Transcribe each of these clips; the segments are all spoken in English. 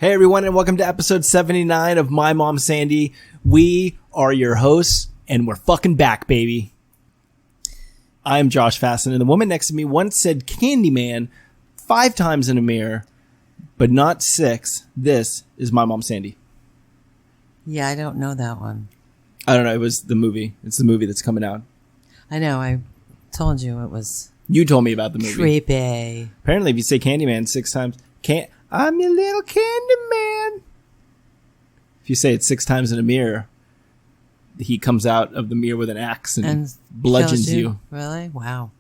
Hey everyone, and welcome to episode 79 of My Mom Sandy. We are your hosts, and we're fucking back, baby. I am Josh Fasten, and the woman next to me once said CandyMan 5 times in a mirror, but not 6. This is My Mom Sandy. Yeah, I don't know that one. I don't know, it was the movie. It's the movie that's coming out. I know, I told you it was... You told me about the movie. Creepy. Apparently, if you say CandyMan 6 times, I'm your little candy man. If you say it 6 times in a mirror, he comes out of the mirror with an axe and bludgeons you. Really? Wow.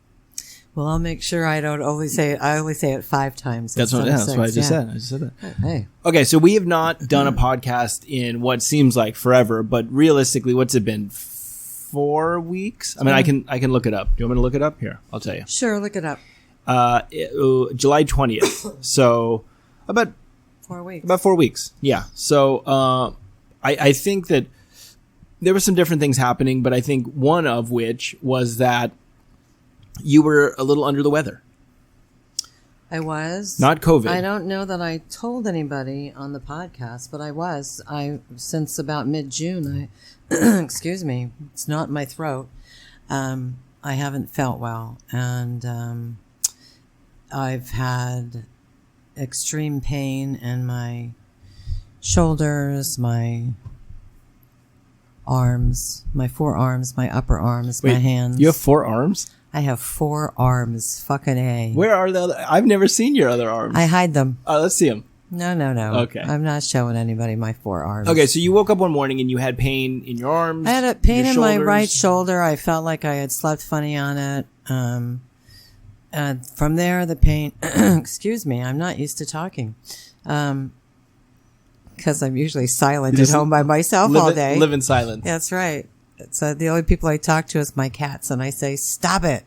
Well, I'll make sure I don't only say it. I only say it 5 times. That's what I just said. I just said that. Hey. Okay, so we have not done a podcast in what seems like forever, but realistically, what's it been? 4 weeks? I mean, I can look it up. Do you want me to look it up? Here, I'll tell you. Sure, look it up. July 20th. So about 4 weeks. About 4 weeks. Yeah. So I think that there were some different things happening, but I think one of which was that you were a little under the weather. I was. Not COVID. I don't know that I told anybody on the podcast, but I was. Since about mid-June, excuse me, it's not in my throat. I haven't felt well, and I've had extreme pain in my shoulders, my arms, my forearms, my upper arms, my hands. You have 4 arms? I have 4 arms. Fucking A. Where are the other? I've never seen your other arms. I hide them. Let's see them. No. Okay. I'm not showing anybody my 4 arms. Okay, so you woke up one morning and you had pain in your arms. I had a pain in my shoulders. right shoulder. I felt like I had slept funny on it. And from there, the pain, excuse me, I'm not used to talking. Because I'm usually silent at home by myself all day. Live in silence. That's right. So the only people I talk to is my cats, and I say, stop it.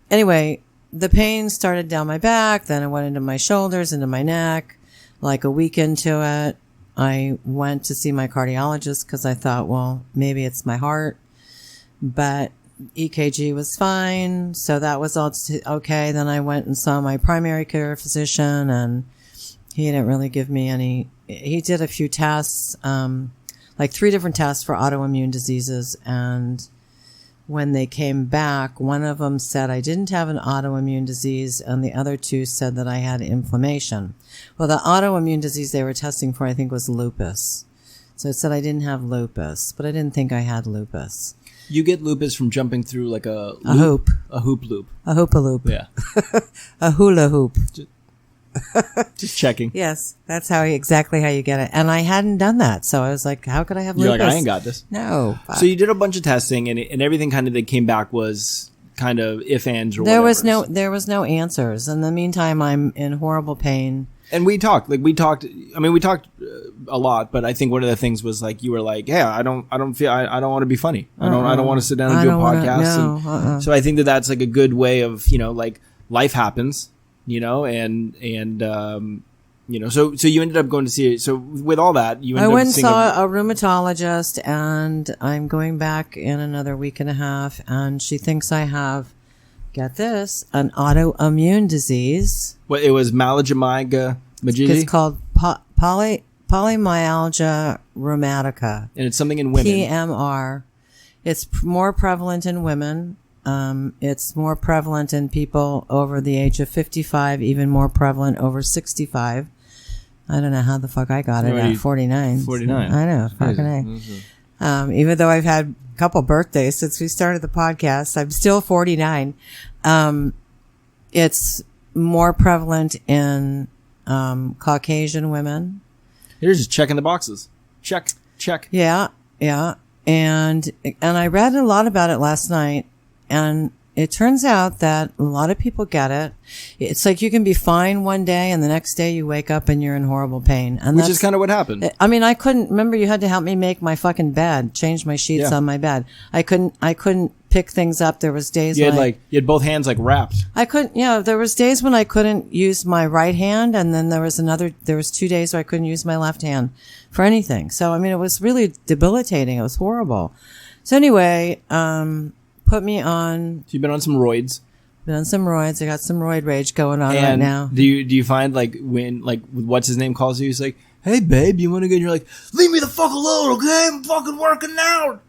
Anyway, the pain started down my back, then it went into my shoulders, into my neck. Like a week into it, I went to see my cardiologist because I thought, well, maybe it's my heart. But EKG was fine, so that was all okay. Then I went and saw my primary care physician, and he didn't really give me any. He did a few tests, like 3 different tests for autoimmune diseases, and when they came back, one of them said I didn't have an autoimmune disease, and the other 2 said that I had inflammation. Well, the autoimmune disease they were testing for, I think, was lupus. So it said I didn't have lupus, but I didn't think I had lupus. You get lupus from jumping through like a hoop. A hoop loop. A hoop-a-loop. Yeah. A hula hoop. Just checking. Yes, that's exactly how you get it. And I hadn't done that, so I was like, how could I have lupus? You're like, I ain't got this. No. So you did a bunch of testing, and everything kind of that came back was kind of if, ands, or there whatever. There was no answers. In the meantime, I'm in horrible pain. And we talked a lot, but I think one of the things was like, you were like, yeah, I don't want to be funny. I don't want to sit down and do a podcast. So I think that's like a good way of, like life happens, and so you ended up going to see it. So with all that, you ended I went up and saw a rheumatologist, and I'm going back in another week and a half, and she thinks I have, get this, an autoimmune disease. Well, it was Malajamiga Majidi? It's called polymyalgia rheumatica. And it's something in women. PMR. It's more prevalent in women. It's more prevalent in people over the age of 55, even more prevalent over 65. I don't know how the fuck I got it at 49. 49. I know, fucking A. Even though I've had a couple birthdays since we started the podcast, I'm still 49. It's more prevalent in Caucasian women. You're just checking the boxes. Check. Yeah. And I read a lot about it last night, and it turns out that a lot of people get it. It's like you can be fine one day, and the next day you wake up and you're in horrible pain. And which is kind of what happened. I mean, I couldn't remember. You had to help me make my fucking bed, change my sheets on my bed. I couldn't pick things up. There was days you had both hands like wrapped. I couldn't. There was days when I couldn't use my right hand, and then there was 2 days where I couldn't use my left hand for anything. So I mean, it was really debilitating. It was horrible. So anyway, put me on. So you've been on some roids. Been on some roids. I got some roid rage going on right now. Do you find like when like what's his name calls you, he's like, "Hey babe, you want to go?" And you're like, "Leave me the fuck alone, okay? I'm fucking working out."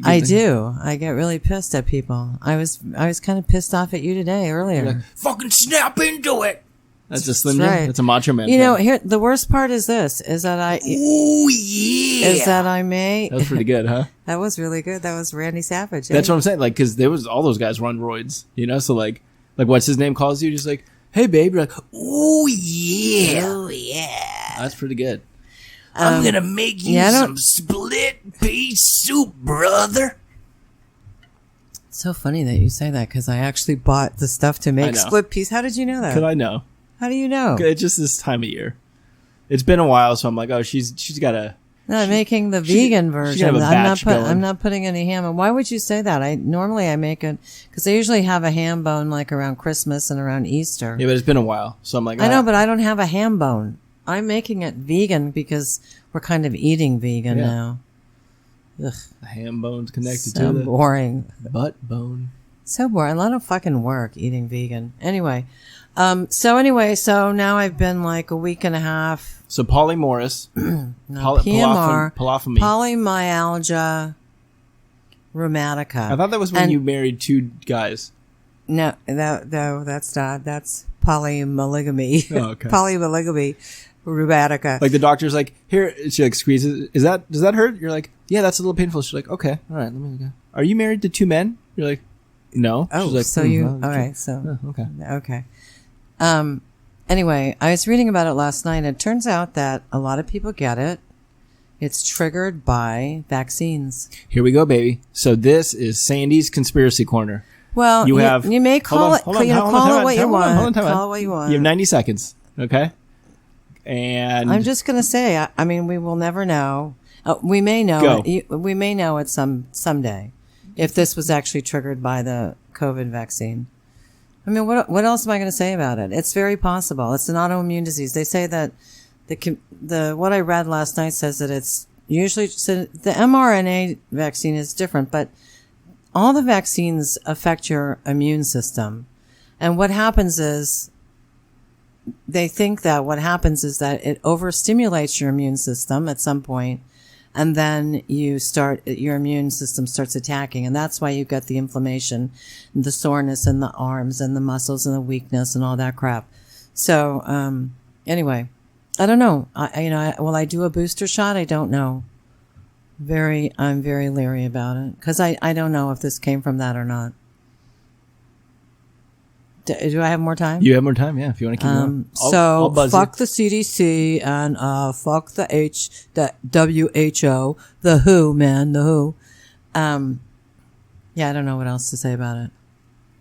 I do. I get really pissed at people. I was kind of pissed off at you today earlier. Like, fucking snap into it. That's a Slender. Right. That's a Macho Man. You know, here the worst part is this: is that oh yeah, is that I may. That was pretty good, huh? That was really good. That was Randy Savage. That's what I'm saying. Like, because there was all those guys run roids, you know. So like what's his name calls you, just like, "Hey babe," you're like, "Oh yeah, oh yeah." That's pretty good. I'm gonna make you some split pea soup, brother. It's so funny that you say that because I actually bought the stuff to make split peas. How did you know that? Because I know. How do you know? It's just this time of year. It's been a while, so I'm like, oh, she's got a. No, I'm making the vegan version. I'm not putting any ham. And why would you say that? I make it because I usually have a ham bone like around Christmas and around Easter. Yeah, but it's been a while, so I'm like, I know, but I don't have a ham bone. I'm making it vegan because we're kind of eating vegan now. Ugh. The ham bone's connected to the boring butt bone. So boring. A lot of fucking work eating vegan. Anyway, so now I've been like a week and a half. So polymorphous, PMR, polymyalgia rheumatica. I thought that was when you married two guys. No, that's not. That's polymolygamy. Oh, okay. Polymolygamy. Rheumatica. Like the doctor's like, here, she like squeezes. Does that hurt? You're like, yeah, that's a little painful. She's like, okay, all right, let me go. Are you married to two men? You're like, no. Oh, she's like, so all right, so okay. Anyway, I was reading about it last night, and it turns out that a lot of people get it. It's triggered by vaccines. Here we go, baby. So this is Sandy's Conspiracy Corner. Well, you may call it what you want. Call it what you want. You have 90 seconds, okay? And I'm just going to say, I mean, we will never know. We may know. We may know it someday if this was actually triggered by the COVID vaccine. I mean, what else am I going to say about it? It's very possible. It's an autoimmune disease. They say that what I read last night says that it's usually the mRNA vaccine is different, but all the vaccines affect your immune system. And what happens is they think that what happens is that it overstimulates your immune system at some point, and then your immune system starts attacking. And that's why you get the inflammation, the soreness in the arms and the muscles and the weakness and all that crap. So, anyway, I don't know. Will I do a booster shot? I don't know. I'm very leery about it because I don't know if this came from that or not. Do I have more time? You have more time, yeah. If you want to keep going. So fuck the CDC and fuck the WHO, the WHO, man, the WHO. Yeah, I don't know what else to say about it.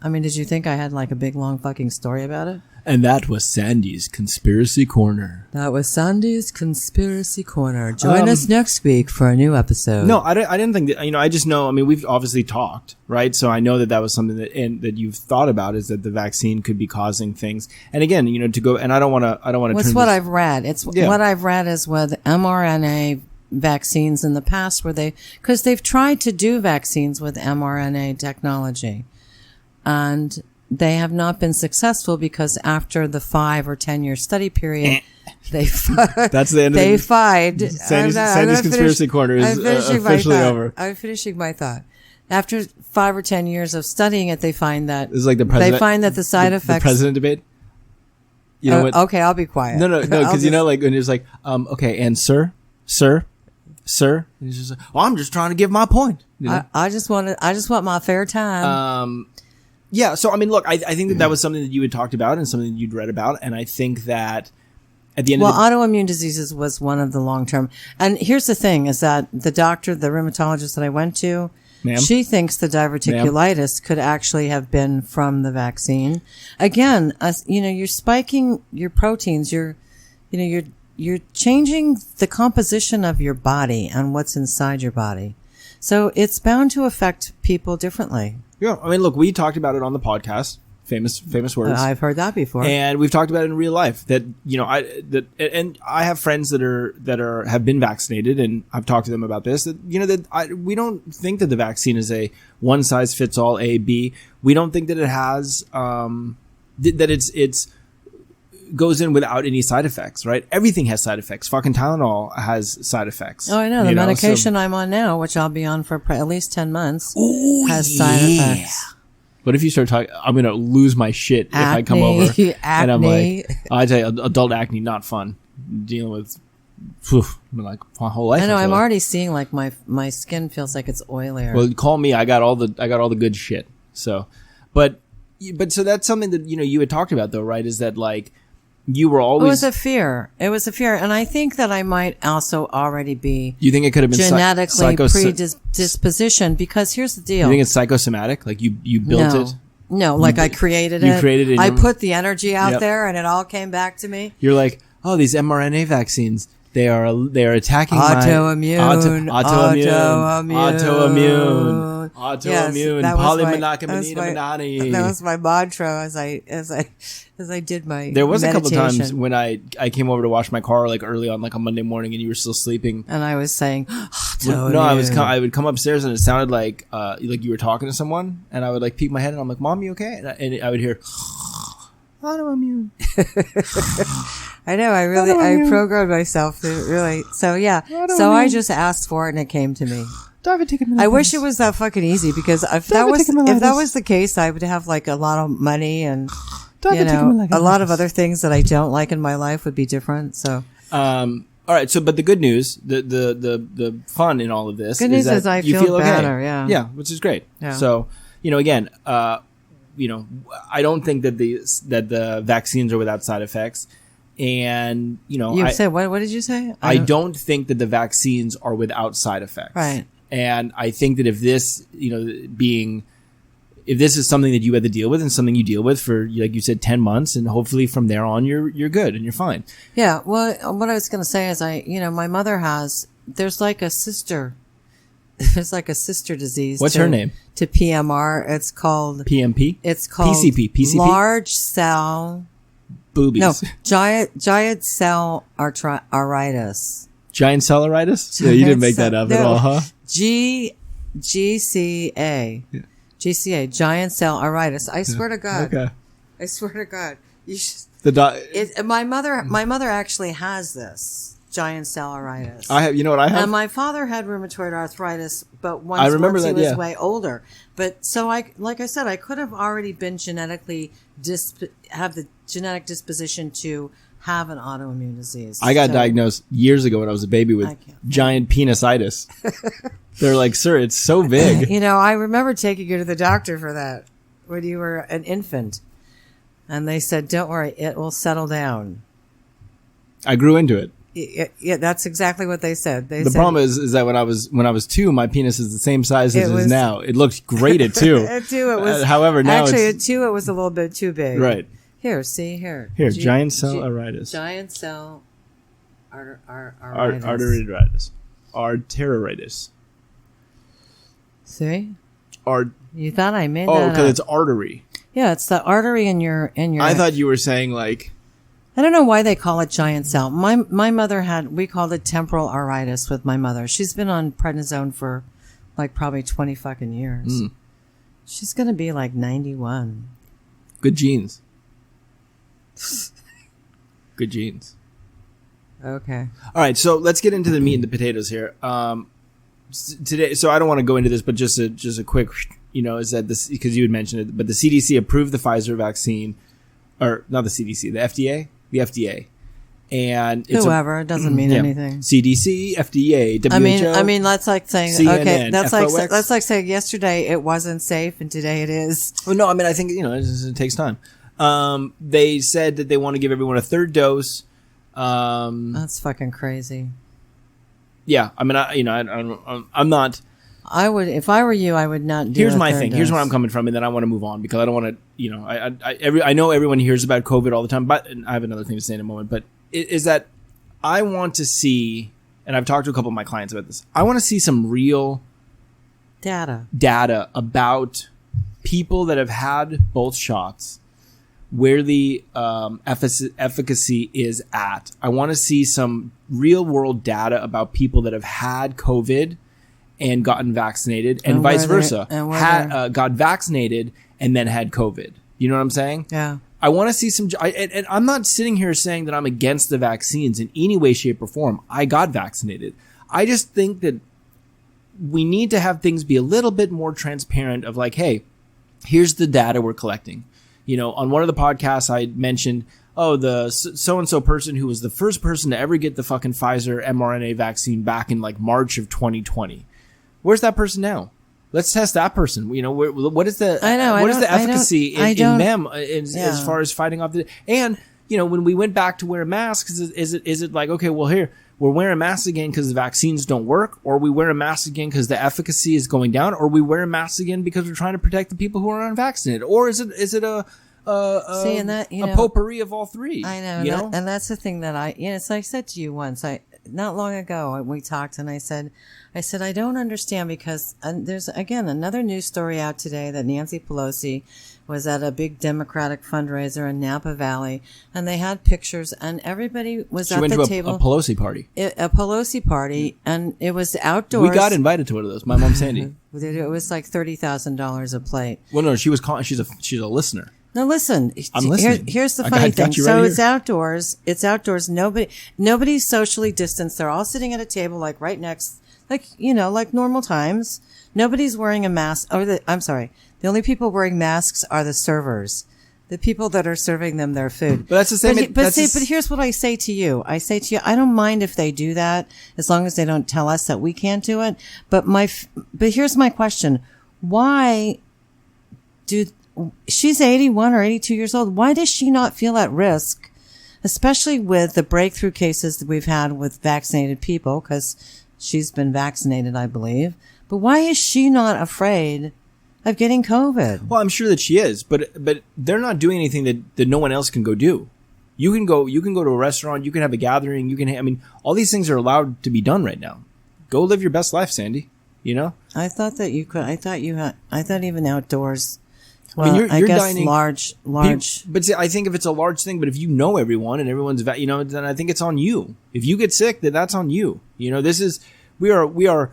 I mean, did you think I had like a big long fucking story about it? And that was Sandy's Conspiracy Corner. That was Sandy's Conspiracy Corner. Join us next week for a new episode. No, I didn't think that, I just know, I mean, we've obviously talked, right? So I know that was something that you've thought about, is that the vaccine could be causing things. And again, to go, and I don't want to. What's what I've read. What I've read is with mRNA vaccines in the past because they've tried to do vaccines with mRNA technology. And they have not been successful because after the 5 or 10 year study period, that's the end. They find Sandy's Conspiracy Corner is officially over. I'm finishing my thought. After 5 or 10 years of studying it, they find that this is like the president. They find that the side effects. The president debate. You know what? Okay, I'll be quiet. No, because like when it's like, okay, and sir, and he's just like, well, I'm just trying to give my point. I just want my fair time. Yeah, so I mean, look, I think that was something that you had talked about and something that you'd read about, and I think that at the end of autoimmune diseases was one of the long-term. And here's the thing, is that the rheumatologist that I went to, she thinks the diverticulitis could actually have been from the vaccine. Again, you're spiking your proteins, you're changing the composition of your body and what's inside your body. So it's bound to affect people differently. Yeah, I mean, look, we talked about it on the podcast Famous words. I've heard that before. And we've talked about it in real life that, I have friends that have been vaccinated, and I've talked to them about this, that, we don't think that the vaccine is a one size fits all A, B. We don't think that it has, that it's goes in without any side effects, right? Everything has side effects. Fucking Tylenol has side effects. Oh, I know. The medication I'm on now, which I'll be on for at least 10 months, has side effects. What if you start talking? I'm gonna lose my shit acne, if I come over and I'm like, I tell you, adult acne not fun. Dealing with, like my whole life. I know. I'm already seeing like my skin feels like it's oilier. Well, call me. I got all the good shit. So, but so that's something that you had talked about though, right? Is that like you were always? It was a fear, and I think that I might also already be. You think it could have been genetically predispositioned? Because here's the deal. You think it's psychosomatic? Like you built it? No, like I created it. You created it. I put the energy out there, and it all came back to me. You're like, oh, these mRNA vaccines. They are attacking autoimmune. Polymonocomy. That was my mantra as I did my. There was meditation. a couple of times when I came over to wash my car like early on, like a Monday morning, and you were still sleeping. And I was saying, no, I would come upstairs and it sounded like you were talking to someone, and I would like peek my head and I'm like, "Mom, you okay?" And I would hear autoimmune. I know. I programmed myself to really. So yeah. So I just asked for it and it came to me. I wish it was that fucking easy, because if that was the case, I would have like a lot of money and a lot of other things that I don't like in my life would be different. So. All right. So, but the good news, the fun in all of this, good news is that you feel better. Okay. Yeah, which is great. Yeah. So, again, I don't think that the vaccines are without side effects. And, you said, what did you say? I don't think that the vaccines are without side effects. Right. And I think that if this, if this is something that you had to deal with and something you deal with for, like you said, 10 months, and hopefully from there on, you're good and you're fine. Yeah. Well, what I was going to say is my mother there's like a sister disease. What's her name? To PMR. It's called PMP. It's called PCP. Large cell boobies. No, giant cell arteritis. Giant cellaritis? Yeah, you didn't make that up at all, huh? GCA. Yeah. GCA, giant cell arteritis. I swear to God. Okay. I swear to God. You should, my mother actually has this giant cell arteritis. I have. You know what I have? And my father had rheumatoid arthritis, but once he was way older. But so like I said, I could have already been genetically have the genetic disposition to have an autoimmune disease. I got diagnosed years ago when I was a baby with giant penisitis. They're like, sir, it's so big. I remember taking you to the doctor for that when you were an infant. And they said, don't worry, it will settle down. I grew into it. Yeah, that's exactly what they said. The problem is that when I was 2, my penis is the same size as it is now. It looked great at 2. At 2, it was. However, now actually at 2, it was a little bit too big. Right. Here, see here. Here, giant cell arteritis. Giant cell arteritis. Arteritis. See? You thought I made that up. Oh, because it's artery. Yeah, it's the artery in your. I thought you were saying like. I don't know why they call it giant cell. My mother we called it temporal arteritis with my mother. She's been on prednisone for like probably 20 fucking years. She's going to be like 91. Good genes. Good genes. Okay. All right, so let's get into the meat and the potatoes here. Today, so I don't want to go into this, but just a quick, is that this, because you had mentioned it, but the CDC approved the Pfizer vaccine, or not the CDC, the FDA. The FDA, and it's whoever, it doesn't mean anything. CDC, FDA, WHO. I mean, that's like saying CNN, okay, that's FOX. that's like saying yesterday it wasn't safe and today it is. Well, no, I mean, I think it takes time. They said that they want to give everyone a third dose. That's fucking crazy. Yeah, I mean, I'm not. I would, if I were you, I would not do. Here's my thing. Here's where I'm coming from, and then I want to move on because I don't want to. I know everyone hears about COVID all the time, but and I have another thing to say in a moment. But is that I want to see, and I've talked to a couple of my clients about this. I want to see some real data about people that have had both shots, where the efficacy is at. I want to see some real world data about people that have had COVID and gotten vaccinated, and vice versa. Got vaccinated and then had COVID. You know what I'm saying? Yeah. I want to see some, and I'm not sitting here saying that I'm against the vaccines in any way, shape, or form. I got vaccinated. I just think that we need to have things be a little bit more transparent of like, hey, here's the data we're collecting. You know, on one of the podcasts, I mentioned, the so-and-so person who was the first person to ever get the fucking Pfizer mRNA vaccine back in like March of 2020. Where's that person now? Let's test that person. You know, what is the efficacy in them as far as fighting off the, and you know, when we went back to wear masks, is it like, okay, well, here we're wearing masks again because the vaccines don't work, or we wear a mask again because the efficacy is going down, or we wear a mask again because we're trying to protect the people who are unvaccinated, or is it a potpourri of all three? I know, and that's the thing that so I said to you once, not long ago, we talked, and I said, I don't understand because there's, again, another news story out today that Nancy Pelosi was at a big Democratic fundraiser in Napa Valley, and they had pictures, and everybody was at the table. A Pelosi party. A Pelosi party, and it was outdoors. We got invited to one of those. My mom, Sandy. It was like $30,000 a plate. Well, no, she was calling. She's a listener. Now listen, I'm listening. Here's the funny thing. So it's outdoors. It's outdoors. Nobody's socially distanced. They're all sitting at a table, like right next, like normal times. Nobody's wearing a mask. The only people wearing masks are the servers, the people that are serving them their food. But that's the same. But here's what I say to you. I don't mind if they do that as long as they don't tell us that we can't do it. But here's my question: why she's 81 or 82 years old. Why does she not feel at risk, especially with the breakthrough cases that we've had with vaccinated people? Because she's been vaccinated, I believe. But why is she not afraid of getting COVID? Well, I'm sure that she is, but they're not doing anything that no one else can go do. You can go to a restaurant. You can have a gathering. All these things are allowed to be done right now. Go live your best life, Sandy. You know. I thought that you could. I thought even outdoors. Well, you're I guess dining, large. But see, I think if it's a large thing, but if you know everyone and everyone's, then I think it's on you. If you get sick, then that's on you. You know, we are.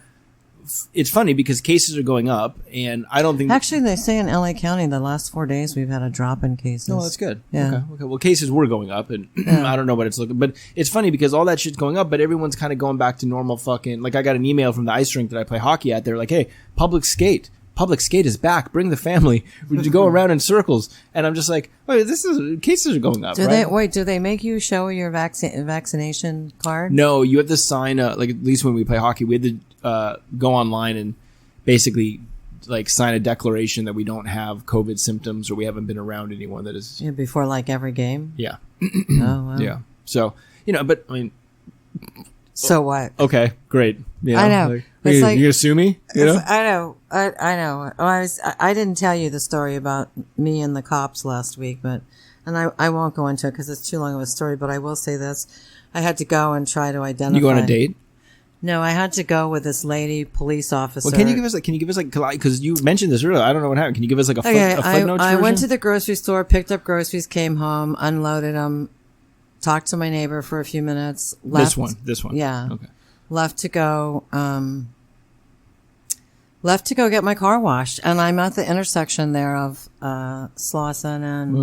It's funny because cases are going up, and I don't think. Actually, they say in LA County the last 4 days we've had a drop in cases. Oh, that's good. Yeah. Okay. Well, cases were going up, and I don't know what it's looking. But it's funny because all that shit's going up, but everyone's kind of going back to normal. Fucking like I got an email from the ice rink that I play hockey at. They're like, "Hey, public skate is back. Bring the family. We need to go around in circles." And I'm just like, "Wait, cases are going up." Do they make you show your vaccination card? No, you have to sign like at least when we play hockey, we had to go online and basically like sign a declaration that we don't have COVID symptoms or we haven't been around anyone that is before like every game. Yeah. Oh wow. Yeah. So but I mean. So what? Okay, great. You know, I know. Like, you gonna sue me? You know? I know. I know. I didn't tell you the story about me and the cops last week, and I won't go into it because it's too long of a story. But I will say this: I had to go and try to identify. You go on a date? No, I had to go with this lady police officer. Well, can you give us because you mentioned this earlier? I don't know what happened. Can you give us like a footnotes I version? went to the grocery store, picked up groceries, came home, unloaded them. Talked to my neighbor for a few minutes. Left, This one. Yeah. Okay. Left to go get my car washed, and I'm at the intersection there of Slauson and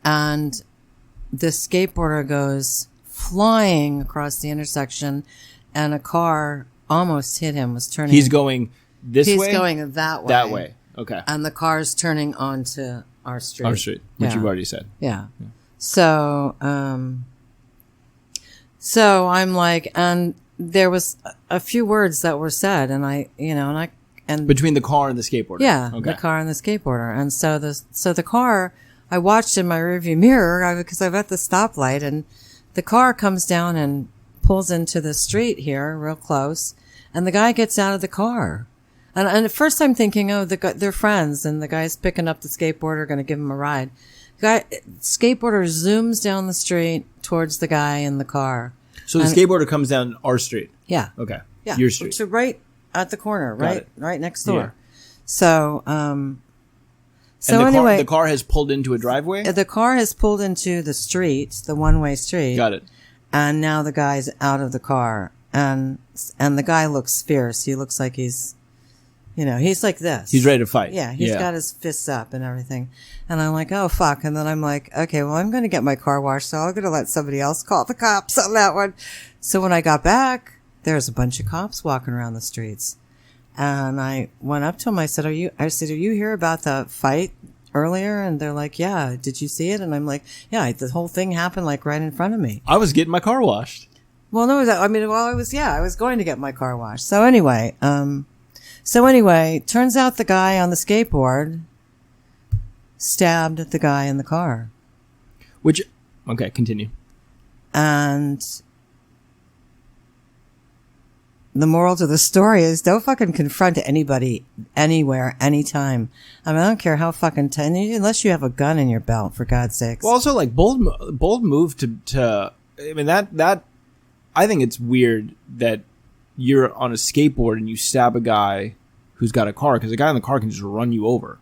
and the skateboarder goes flying across the intersection, and a car almost hit him. Was turning. He's going this way. He's going that way. That way. Okay. And the car's turning onto our street, which you've already said. Yeah. So I'm like, and there was a few words that were said, and between the car and the skateboarder. Yeah, okay. The car and the skateboarder, and so the car, I watched in my rearview mirror because I'm at the stoplight, and the car comes down and pulls into the street here, real close, and the guy gets out of the car. And at first I'm thinking, they're friends, and the guy's picking up the skateboarder, going to give him a ride. Skateboarder zooms down the street towards the guy in the car. So the skateboarder comes down our street? Yeah. Okay. Yeah. Your street. So right at the corner, right next door. Yeah. So, So and anyway, the car has pulled into a driveway? The car has pulled into the street, the one-way street. Got it. And now the guy's out of the car. And the guy looks fierce. He looks like he's like this. He's ready to fight. Yeah, he's got his fists up and everything. And I'm like, oh, fuck. And then I'm like, okay, well, I'm going to get my car washed, so I'm going to let somebody else call the cops on that one. So when I got back, there's a bunch of cops walking around the streets. And I went up to him. I said, are you here about the fight earlier? And they're like, yeah. Did you see it? And I'm like, yeah, the whole thing happened like right in front of me. I was getting my car washed. Well, no, I was going to get my car washed. So anyway, turns out the guy on the skateboard stabbed the guy in the car. Okay, continue. And the moral to the story is don't fucking confront anybody, anywhere, anytime. I mean, I don't care how fucking unless you have a gun in your belt, for God's sakes. Well, also, like, bold move to I mean, that I think it's weird that you're on a skateboard and you stab a guy who's got a car, because the guy in the car can just run you over.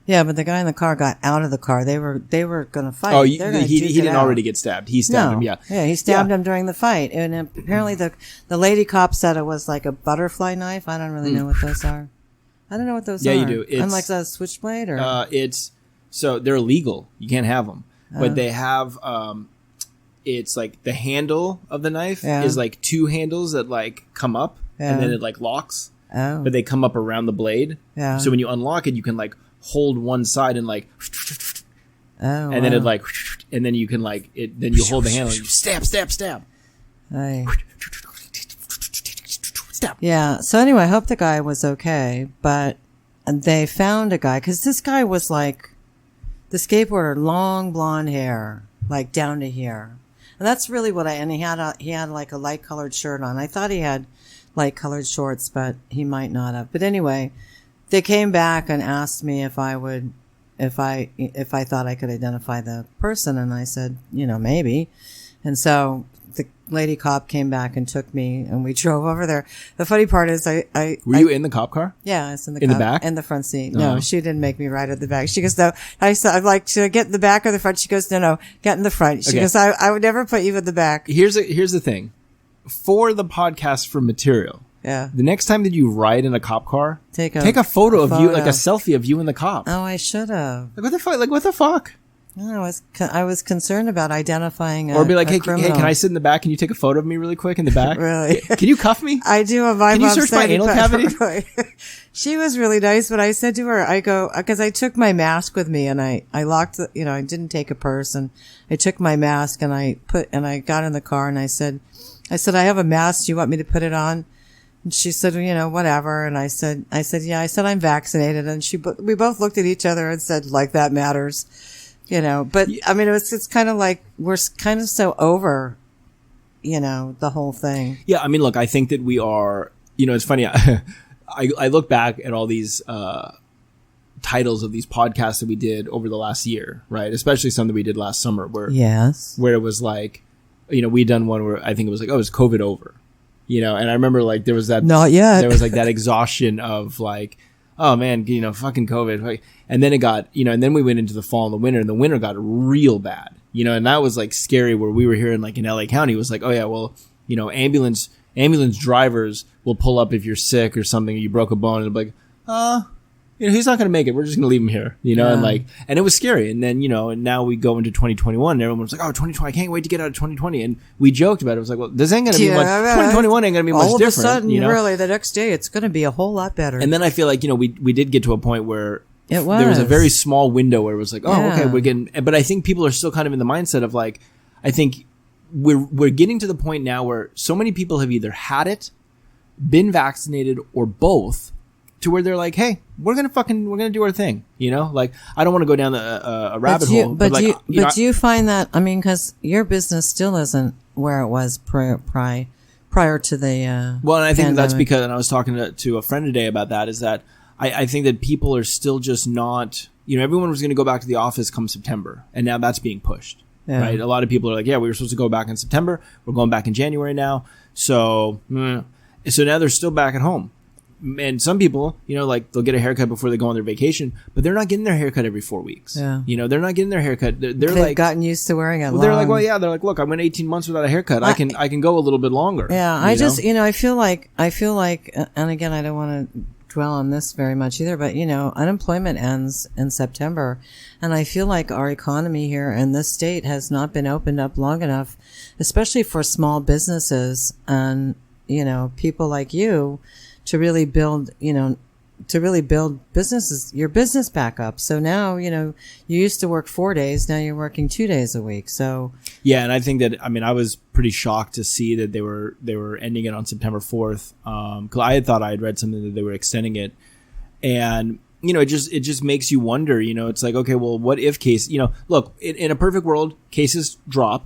Yeah, but the guy in the car got out of the car. They were going to fight. Oh, he didn't already get stabbed. He stabbed him, yeah. Yeah, he stabbed him during the fight. And apparently the lady cop said it was like a butterfly knife. I don't really know what those are. I don't know what those are. Yeah, you do. Unlike a switchblade? Or? So they're illegal. You can't have them. But they have, it's like the handle of the knife is like two handles that like come up and then it like locks. Oh. But they come up around the blade. Yeah. So when you unlock it, you can like hold one side and like, and then it like, and then you can like it. Then you hold the handle and you stab. Aye. Stab. Yeah. So anyway, I hope the guy was okay. But they found a guy, because this guy was like the skateboarder, long blonde hair, like down to here, and that's really what and he had like a light colored shirt on. I thought he had light colored shorts, but he might not have. But anyway, they came back and asked me if I thought I could identify the person, and I said, maybe. And so the lady cop came back and took me, and we drove over there. The funny part is, were you in the cop car? Yeah, I was in the back, in the front seat. No, she didn't make me ride at the back. She goes, no. I said, I'd like to get in the back or the front. She goes, no, get in the front. She goes, I would never put you in the back. Here's the thing, for the podcast for material. Yeah. The next time that you ride in a cop car, take a photo of you, like a selfie of you and the cop. Oh, I should have. Like what the fuck? No, I was concerned about identifying or be like, hey, criminal. Hey, can I sit in the back? Can you take a photo of me really quick in the back? Really? Can you cuff me? I do. Can you search my anal cavity? She was really nice, but I said to her, because I took my mask with me, and I locked I didn't take a purse, and I took my mask and I got in the car, and I said, I have a mask. Do you want me to put it on? And she said, whatever. And I said, yeah. I said, I'm vaccinated. And we both looked at each other and said, like, that matters, But I mean, it's kind of like we're kind of so over, the whole thing. Yeah, I mean, look, I think that we are. It's funny. I look back at all these titles of these podcasts that we did over the last year, right? Especially some that we did last summer, where it was like, we'd done one where I think it was like, oh, is COVID over? And I remember like there was that not yet. There was like that exhaustion of like, oh man, fucking COVID. And then it got, and then we went into the fall and the winter got real bad, and that was like scary, where we were here in like in LA County. It was like, oh yeah, well, ambulance drivers will pull up if you're sick or something, or you broke a bone, and be like, he's not going to make it. We're just going to leave him here, and it was scary. And then, and now we go into 2021 and everyone's like, oh, 2020, I can't wait to get out of 2020. And we joked about it. It was like, well, this ain't going to be much, 2021 ain't going to be much different. All of a sudden, really, the next day, it's going to be a whole lot better. And then I feel like, we did get to a point where there was a very small window where it was like, oh, okay, we're getting, but I think people are still kind of in the mindset of like, I think we're getting to the point now where so many people have either had it, been vaccinated, or both, to where they're like, hey, we're gonna do our thing, like, I don't want to go down a rabbit hole. But do you find that, I mean, because your business still isn't where it was prior to the well, and I think pandemic. that's because, and I was talking to a friend today about that, is that I think that people are still just not, everyone was going to go back to the office come September, and now that's being pushed. Yeah. Right? A lot of people are like, yeah, we were supposed to go back in September. We're going back in January now. So now they're still back at home. and some people, like they'll get a haircut before they go on their vacation, but they're not getting their haircut every 4 weeks. Yeah. They're not getting their haircut. They've like gotten used to wearing it. Well, they're like, well, yeah, they're like, look, I went 18 months without a haircut. I can go a little bit longer. Yeah. I feel like, and again, I don't want to dwell on this very much either, but unemployment ends in September, and I feel like our economy here in this state has not been opened up long enough, especially for small businesses and people like you to really build businesses, your business back up. So now, you used to work 4 days, now you're working 2 days a week. So yeah, and I think that I was pretty shocked to see that they were ending it on September 4th. Because I had thought I had read something that they were extending it, and it just makes you wonder. It's like, okay, well, what if look, in a perfect world, cases drop,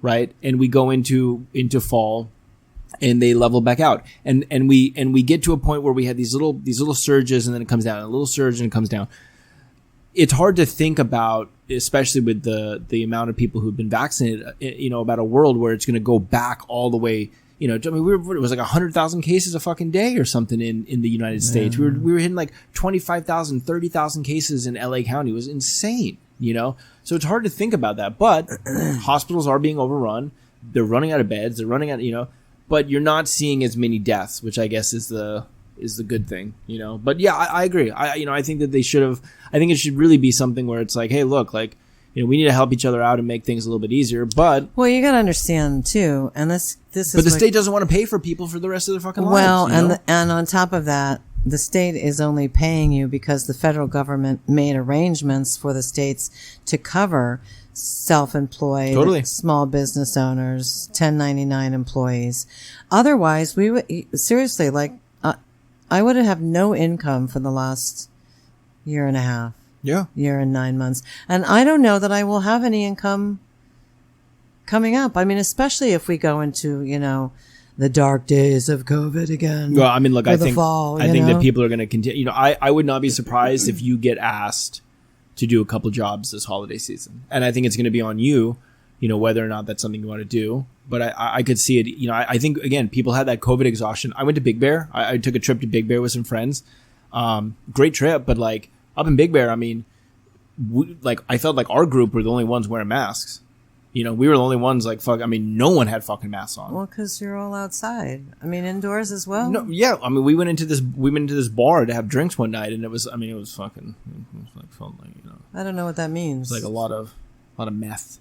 right, and we go into fall, and they level back out, and we get to a point where we have these little surges, and then it comes down, a little surge, and it comes down. It's hard to think about, especially with the amount of people who've been vaccinated, about a world where it's going to go back all the way. It was like 100,000 cases a fucking day or something in the United States. We were hitting like 25,000, 30,000 cases in LA County. It was insane, So it's hard to think about that. But hospitals are being overrun. They're running out of beds. They're running out, but you're not seeing as many deaths, which I guess is the good thing, But yeah, I agree. I think that they should have. I think it should really be something where it's like, hey, look, like, we need to help each other out and make things a little bit easier. But well, you got to understand too, and this is. But the state doesn't want to pay for people for the rest of their fucking lives. Well, and on top of that, the state is only paying you because the federal government made arrangements for the states to cover self-employed, totally, small business owners, 1099 employees. Otherwise, we would seriously, like, I would have no income for the last year and a half. Yeah. Year and 9 months. And I don't know that I will have any income coming up. Especially if we go into, the dark days of COVID again. Well, look, I think that people are going to continue. I would not be surprised if you get asked to do a couple jobs this holiday season. And I think it's going to be on you, whether or not that's something you want to do. But I could see it. I think, again, people had that COVID exhaustion. I went to Big Bear. I took a trip to Big Bear with some friends. Great trip. But like up in Big Bear, I felt like our group were the only ones wearing masks. We were the only ones like, no one had fucking masks on. Well, because you're all outside. Indoors as well. No, yeah. We went into this bar to have drinks one night, and it was fucking, felt like, I don't know what that means. It was like a lot of meth.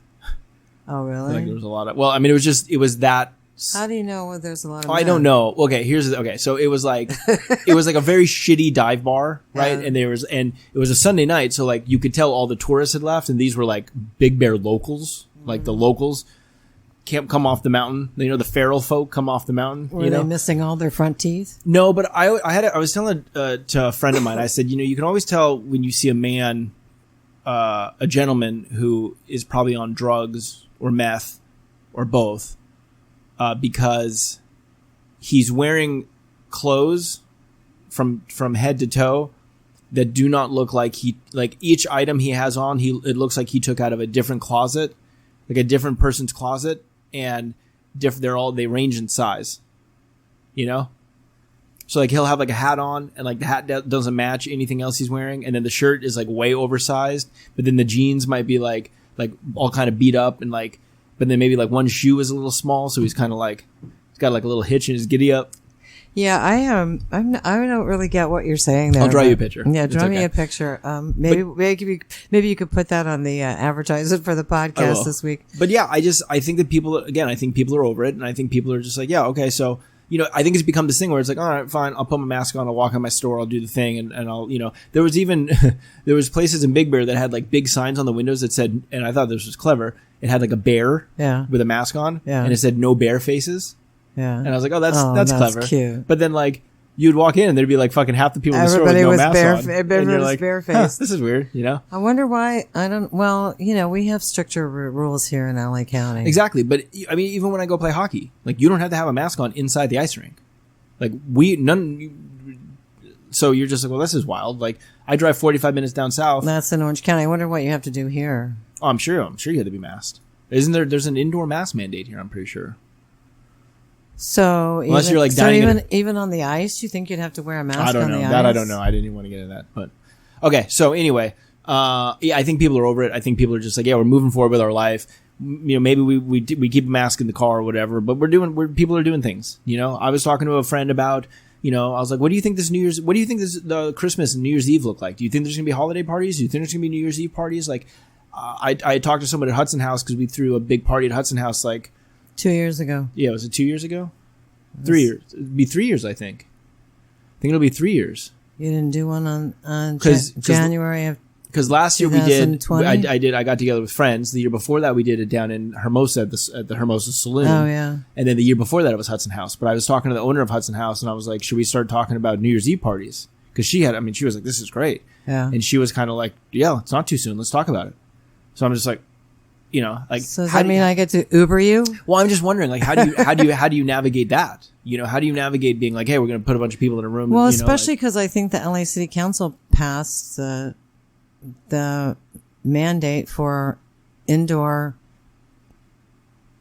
Oh, really? Like there was a lot of. Well, it was that. How do you know there's a lot of? I don't know. Okay, so it was like a very shitty dive bar, right? Yeah. And it was a Sunday night, so like you could tell all the tourists had left, and these were like Big Bear locals, like the locals can't come off the mountain. The feral folk come off the mountain. Were they missing all their front teeth? No, but I was telling to a friend of mine. I said, you can always tell when you see a man, a gentleman who is probably on drugs or meth or both. Because he's wearing clothes from head to toe that do not look like each item he has on, it looks like he took out of a different closet, like a different person's closet, and they range in size, So like he'll have like a hat on, and like the hat doesn't match anything else he's wearing, and then the shirt is like way oversized, but then the jeans might be like all kind of beat up and like. But then maybe like one shoe is a little small, so he's kind of like he's got like a little hitch in his giddy up. Yeah, I don't really get what you're saying there. I'll draw you a picture. Yeah, draw me a picture. Maybe you could put that on the advertisement for the podcast this week. But yeah, I think that people are over it, and I think people are just like, yeah, okay, so. I think it's become this thing where it's like, all right, fine, I'll put my mask on, I'll walk in my store, I'll do the thing, and I'll, there was places in Big Bear that had like big signs on the windows that said, and I thought this was clever, it had like a bear with a mask on, and it said no bear faces. Yeah. And I was like, oh, that's clever. Cute. But then like, you'd walk in and there'd be like fucking half the people in the store with no mask on. Everybody was like, barefaced. This is weird, I wonder why. We have stricter rules here in LA County. Exactly. But even when I go play hockey, like you don't have to have a mask on inside the ice rink. Like so you're just like, well, this is wild. Like I drive 45 minutes down south. That's in Orange County. I wonder what you have to do here. Oh, I'm sure you have to be masked. There's an indoor mask mandate here, I'm pretty sure. So Unless even, you're like so dying even on the ice, you think you'd have to wear a mask I don't on know. the ice? That I don't know. I didn't even want to get into that. But okay. So anyway, yeah, I think people are over it. I think people are just like, yeah, we're moving forward with our life. Maybe we keep a mask in the car or whatever, but people are doing things. I was talking to a friend about, I was like, what do you think the Christmas and New Year's Eve look like? Do you think there's gonna be holiday parties? Do you think there's gonna be New Year's Eve parties? Like, I talked to someone at Hudson House because we threw a big party at Hudson House, like 2 years ago. Yeah, was it 2 years ago? 3 years. It'd be 3 years, I think. I think it'll be 3 years. You didn't do one on January of. Because last year we did, 2020? I got together with friends. The year before that we did it down in Hermosa at the Hermosa Saloon. Oh yeah. And then the year before that it was Hudson House. But I was talking to the owner of Hudson House and I was like, should we start talking about New Year's Eve parties? Because she was like, this is great. Yeah. And she was kind of like, yeah, it's not too soon. Let's talk about it. So I'm just like, like. So does that mean I get to Uber you? Well, I'm just wondering, like, how do you navigate that? How do you navigate being like, hey, we're going to put a bunch of people in a room? Well, and, especially because I think the LA City Council passed the mandate for indoor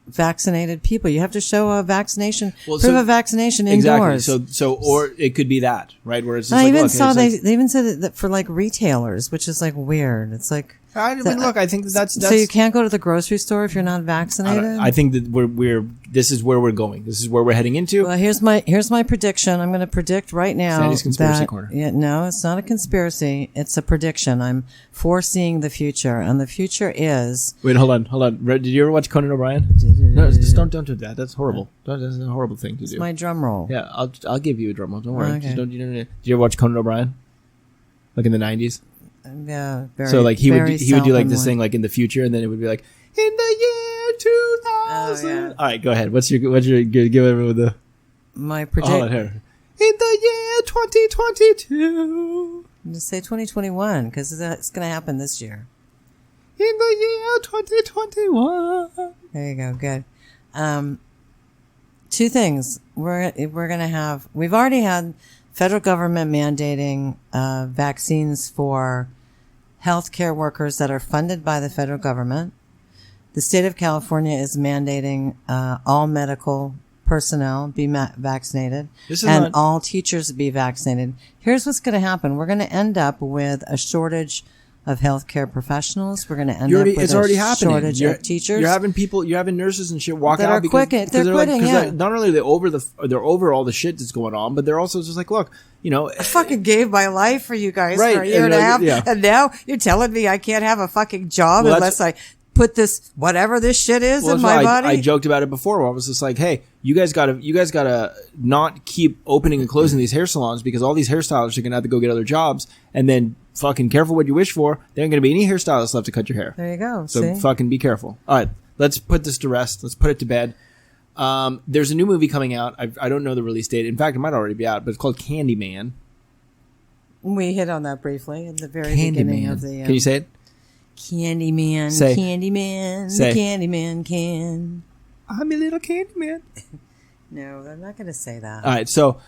vaccinated people. You have to show a vaccination, proof of vaccination indoors. Exactly. So, or it could be that, right? Where it's just I like, even saw they even said that for like retailers, which is like weird. It's like. I mean, look, I think that's so you can't go to the grocery store if you're not vaccinated. I think that this is where we're going. This is where we're heading into. Well, here's my prediction. I'm going to predict right now. Sandy's conspiracy corner. Yeah, no, it's not a conspiracy. It's a prediction. I'm foreseeing the future, and the future is. Wait, hold on. Did you ever watch Conan O'Brien? No, just don't do that. That's horrible. That's a horrible thing to do. It's my drum roll. Yeah, I'll give you a drum roll. Don't worry. Okay. Just don't. Did you ever watch Conan O'Brien? Like in the 90s. Yeah, very. So like he would do like this self-involved. thing like in the future, and then it would be like in the year 2000. Oh, yeah. All right, go ahead. What's your give everyone the My hold prediction. on here. In the year 2022. Just say 2021 because it's going to happen this year. In the year 2021. There you go. Good. Two things. We're going to have. We've already had federal government mandating vaccines for healthcare workers that are funded by the federal government. The state of California is mandating all medical personnel be vaccinated and all teachers be vaccinated. Here's what's going to happen. We're going to end up with a shortage of healthcare professionals. We're going to end up with a shortage of teachers. You're having nurses and shit walk out because they're quitting. Yeah. Not only are they're over all the shit that's going on, but they're also just like, look, I fucking gave my life for you guys right, for a year and a half, yeah. and now you're telling me I can't have a fucking job unless I put this whatever this shit is in my body. I joked about it before where I was just like, hey, you guys gotta not keep opening and closing these hair salons because all these hairstylists are gonna have to go get other jobs, and then fucking careful what you wish for. There ain't gonna be any hairstylists left to cut your hair. There you go. So see? Fucking be careful. All right, let's put this to rest. Let's put it to bed. There's a new movie coming out. I don't know the release date. In fact, it might already be out, but it's called CandyMan. We hit on that briefly at the very beginning of the. Can you say it? CandyMan, say, CandyMan, say, the CandyMan can. I'm a little CandyMan. No, I'm not going to say that. All right, so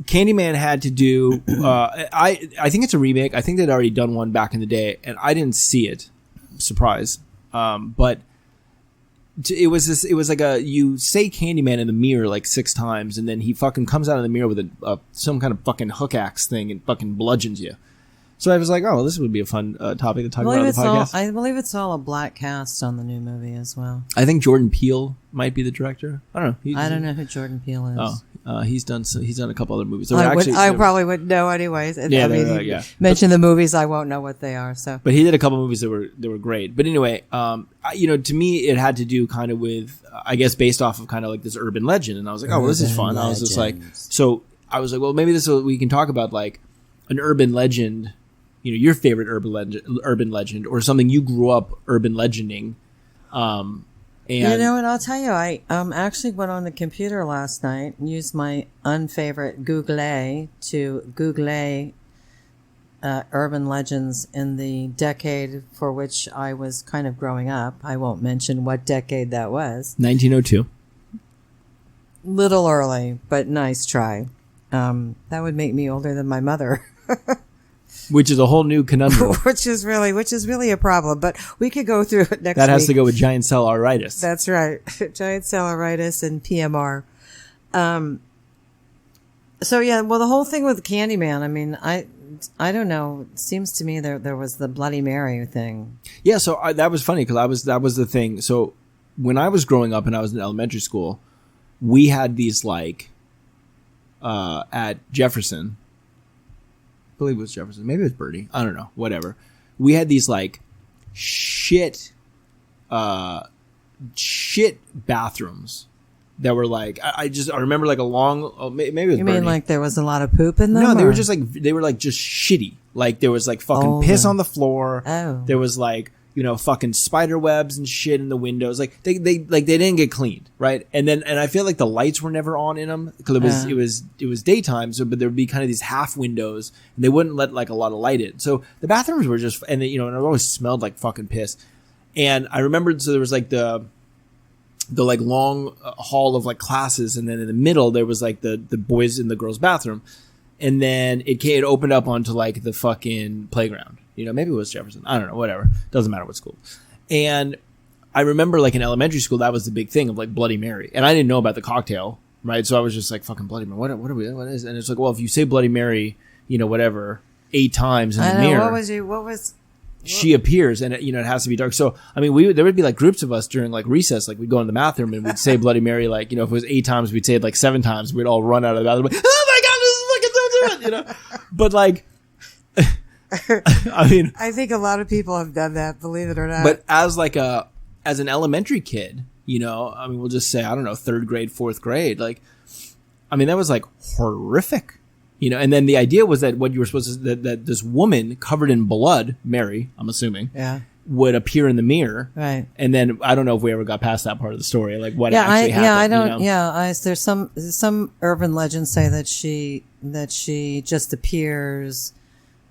CandyMan had to do. I think it's a remake. I think they'd already done one back in the day, and I didn't see it. Surprise, but it was this. It was like you say CandyMan in the mirror like 6 times, and then he fucking comes out of the mirror with some kind of fucking hook axe thing and fucking bludgeons you. So I was like, oh, this would be a fun topic to talk about on the podcast. I believe it's all a black cast on the new movie as well. I think Jordan Peele might be the director. I don't know. I don't know who Jordan Peele is. He's done a couple other movies. I probably wouldn't know anyways. Yeah, yeah. Mention the movies, I won't know what they are. So, but he did a couple movies that were great. But anyway, to me, it had to do kind of with, I guess, based off of kind of like this urban legend. And I was like, oh, well, this is fun. I was just like, so I was like, well, maybe we can talk about like an urban legend. Your favorite urban legend, or something you grew up urban legending. And and I'll tell you, I actually went on the computer last night and used my unfavorite Google to Google urban legends in the decade for which I was kind of growing up. I won't mention what decade that was. 1902. Little early, but nice try. That would make me older than my mother. Which is a whole new conundrum. which is really a problem, but we could go through it next week. That has to go with giant cell arteritis. That's right. Giant cell arteritis and PMR. So yeah, well, the whole thing with Candyman, I mean, I don't know. It seems to me there was the Bloody Mary thing. Yeah, so that was funny because that was the thing. So when I was growing up and I was in elementary school, we had these like at Jefferson. I believe it was Jefferson. Maybe it was Birdie. I don't know. Whatever. We had these like shit bathrooms that were like I remember like a long maybe it was You Birdie. mean like there was a lot of poop in them? No, they or? were just shitty. Like there was like fucking piss on the floor. Oh. There was like, you know, fucking spider webs and shit in the windows. Like they didn't get cleaned, right? And I feel like the lights were never on in them because it was daytime. So, but there would be kind of these half windows, and they wouldn't let like a lot of light in. So the bathrooms were just, and you know, and it always smelled like fucking piss. And I remembered, so there was like the like long hall of like classes, and then in the middle there was like the boys and the girls bathroom, and then it opened up onto like the fucking playground. You know, maybe it was Jefferson. I don't know, whatever. Doesn't matter what school. And I remember like in elementary school, that was the big thing of like Bloody Mary. And I didn't know about the cocktail, right? So I was just like, fucking Bloody Mary. What is it? And it's like, well, if you say Bloody Mary, you know, whatever, 8 times in the mirror. What was she appears, and you know, it has to be dark. So I mean, there would be like groups of us during like recess, like we'd go in the bathroom and we'd say Bloody Mary, like, you know, if it was 8 times, we'd say it like 7 times. We'd all run out of the bathroom, like, oh my god, this is fucking so good, you know. But like, I mean, I think a lot of people have done that, believe it or not. But as an elementary kid, you know, I mean, we'll just say, I don't know, 3rd grade, 4th grade, like, I mean, that was like horrific. You know, and then the idea was that what you were supposed to, that this woman covered in blood, Mary, I'm assuming, would appear in the mirror. Right. And then I don't know if we ever got past that part of the story, like what actually happened. Yeah, I don't, you know? There's some urban legends say that she just appears.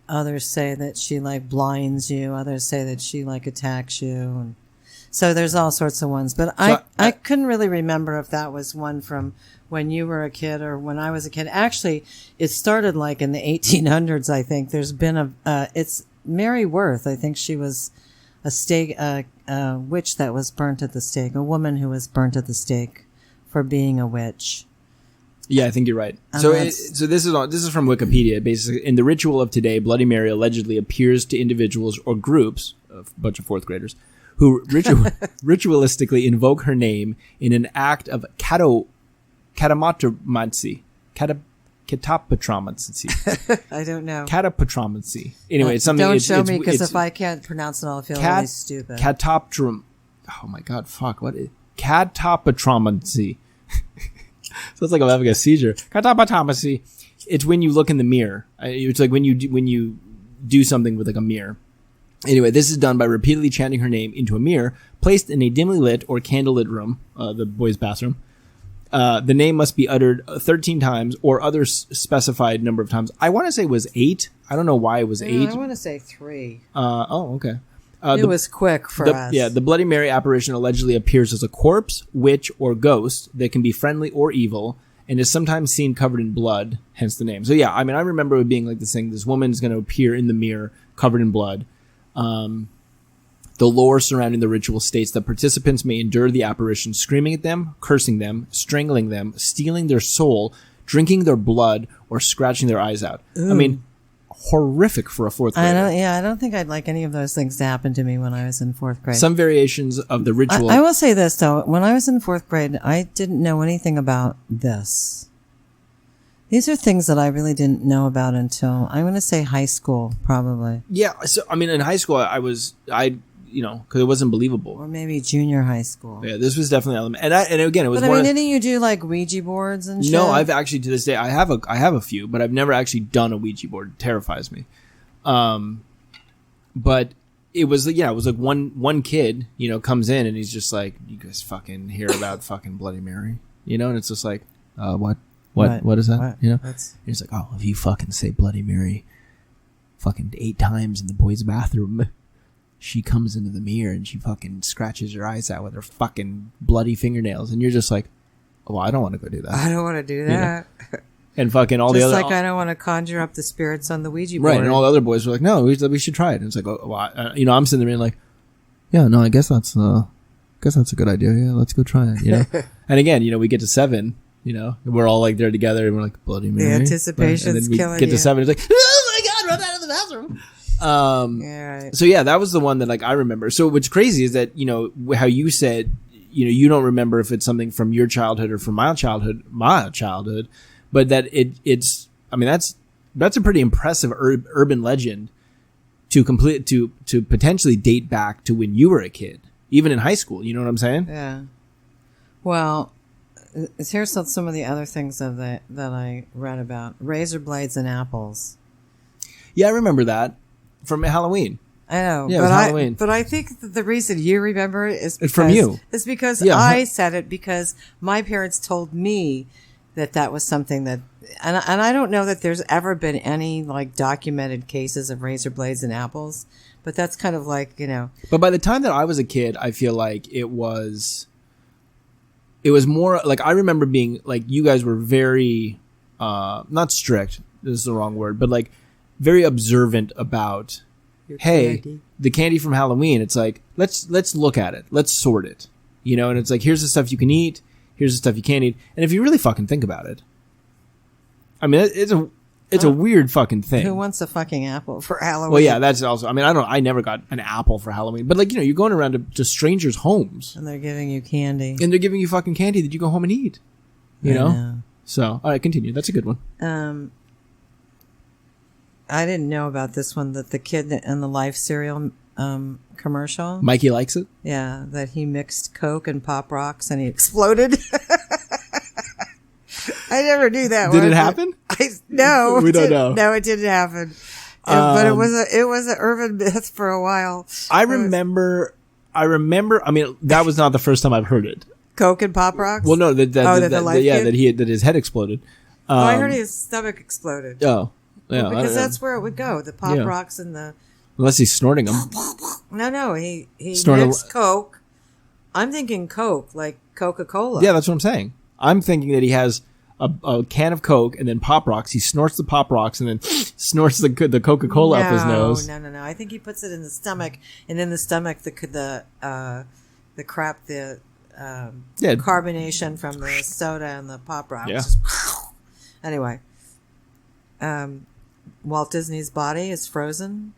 Others say that she like blinds you. Others say that she like attacks you. And so there's all sorts of ones, but I couldn't really remember if that was one from when you were a kid or when I was a kid. Actually, it started like in the 1800s, I think. There's been it's Mary Worth. I think she was a stake, a witch that was burnt at the stake, a woman who was burnt at the stake for being a witch. Yeah, I think you're right. So this is from Wikipedia. Basically, in the ritual of today, Bloody Mary allegedly appears to individuals or groups, a bunch of 4th graders, who ritualistically invoke her name in an act of catapatromancy. Catapatromancy. I don't know. Catapatromancy. Anyway, it's something. Don't show me, because if I can't pronounce it, I'll feel really stupid. Oh my god! Fuck! What is catapatromancy? So it's like I'm having a seizure. Catapatromancy. It's when you look in the mirror. It's like when you do something with like a mirror. Anyway, this is done by repeatedly chanting her name into a mirror placed in a dimly lit or candlelit room, the boys' bathroom. The name must be uttered 13 times or other specified number of times. I want to say it was 8. I don't know why it was 8. I want to say 3. Okay. It was quick for us. Yeah, the Bloody Mary apparition allegedly appears as a corpse, witch, or ghost that can be friendly or evil, and is sometimes seen covered in blood, hence the name. So yeah, I mean, I remember it being like this thing, this woman is going to appear in the mirror covered in blood. The lore surrounding the ritual states that participants may endure the apparition screaming at them, cursing them, strangling them, stealing their soul, drinking their blood, or scratching their eyes out. Ooh. I mean, horrific for a 4th grader. I don't think I'd like any of those things to happen to me when I was in 4th grade. Some variations of the ritual. I will say this though, when I was in 4th grade, I didn't know anything about this. These are things that I really didn't know about until, I'm going to say high school, probably. Yeah. So, I mean, in high school, you know, because it wasn't believable. Or maybe junior high school. Yeah, this was definitely element. And again, it was. But I mean, didn't you do like Ouija boards and shit? No, I've actually, to this day, I have a few, but I've never actually done a Ouija board. It terrifies me. But it was like one kid, you know, comes in and he's just like, you guys fucking hear about fucking Bloody Mary, you know, and it's just like, what is that? What? You know, he's like, oh, if you fucking say Bloody Mary, fucking 8 times in the boys' bathroom, she comes into the mirror and she fucking scratches your eyes out with her fucking bloody fingernails, and you're just like, oh, well, I don't want to go do that. I don't want to do that. You know? And fucking all just the other, like I don't want to conjure up the spirits on the Ouija board. Right, and all the other boys were like, no, we should try it. And it's like, oh, well, you know, I'm sitting there being like, yeah, no, I guess that's a good idea. Yeah, let's go try it. You know, and again, you know, we get to 7. You know, we're all like there together, and we're like Bloody Mary. The anticipation's and then we killing get to you. 7. It's like, oh my god, run out of the bathroom. Yeah, right. So yeah, that was the one that like I remember. So what's crazy is that how you said you don't remember if it's something from your childhood or from my childhood, but that it's. I mean, that's a pretty impressive urban legend to potentially date back to when you were a kid, even in high school. You know what I'm saying? Yeah. Well, here's some of the other things that I read about: razor blades and apples. Yeah, I remember that from Halloween. I know, Yeah, it was Halloween. But I think that the reason you remember it is It's from you. It's because Yeah. I said it because my parents told me that was something that, and I don't know that there's ever been any like documented cases of razor blades and apples, but that's kind of like, But by the time that I was a kid, I feel like it was more like I remember being like you guys were very not strict. This is the wrong word, but like very observant about. Hey, candy. The candy from Halloween. It's like let's look at it. Let's sort it. And it's like here's the stuff you can eat. Here's the stuff you can't eat. And if you really fucking think about it, I mean, it's a weird fucking thing. Who wants a fucking apple for Halloween? Well, yeah, that's also. I mean, I never got an apple for Halloween, but like you're going around to strangers' homes And they're giving you candy. and they're giving you fucking candy that you go home and eat. You know. So all right, continue. That's a good one. I didn't know about this one, that the kid in the Life cereal commercial. Mikey likes it. Yeah, that he mixed Coke and Pop Rocks and he exploded. I never knew that. Did it happen? No, We don't know. No, it didn't happen. But it was an urban myth for a while. I remember. I mean, that was not the first time I've heard it. Coke and Pop Rocks. Well, no, the Life kid? that his head exploded. I heard his stomach exploded. Oh, yeah, Because that's where it would go. The Pop Rocks and the. Unless he's snorting them. No, he Snorted- mixed Coke. I'm thinking Coke, like Coca-Cola. Yeah, that's what I'm saying. I'm thinking that he has a can of Coke and then Pop Rocks. He snorts the Pop Rocks and then snorts the Coca-Cola up his nose. No. I think he puts it in the stomach, and in the stomach the carbonation from the soda and the Pop Rocks. Yeah. Anyway, Walt Disney's body is frozen.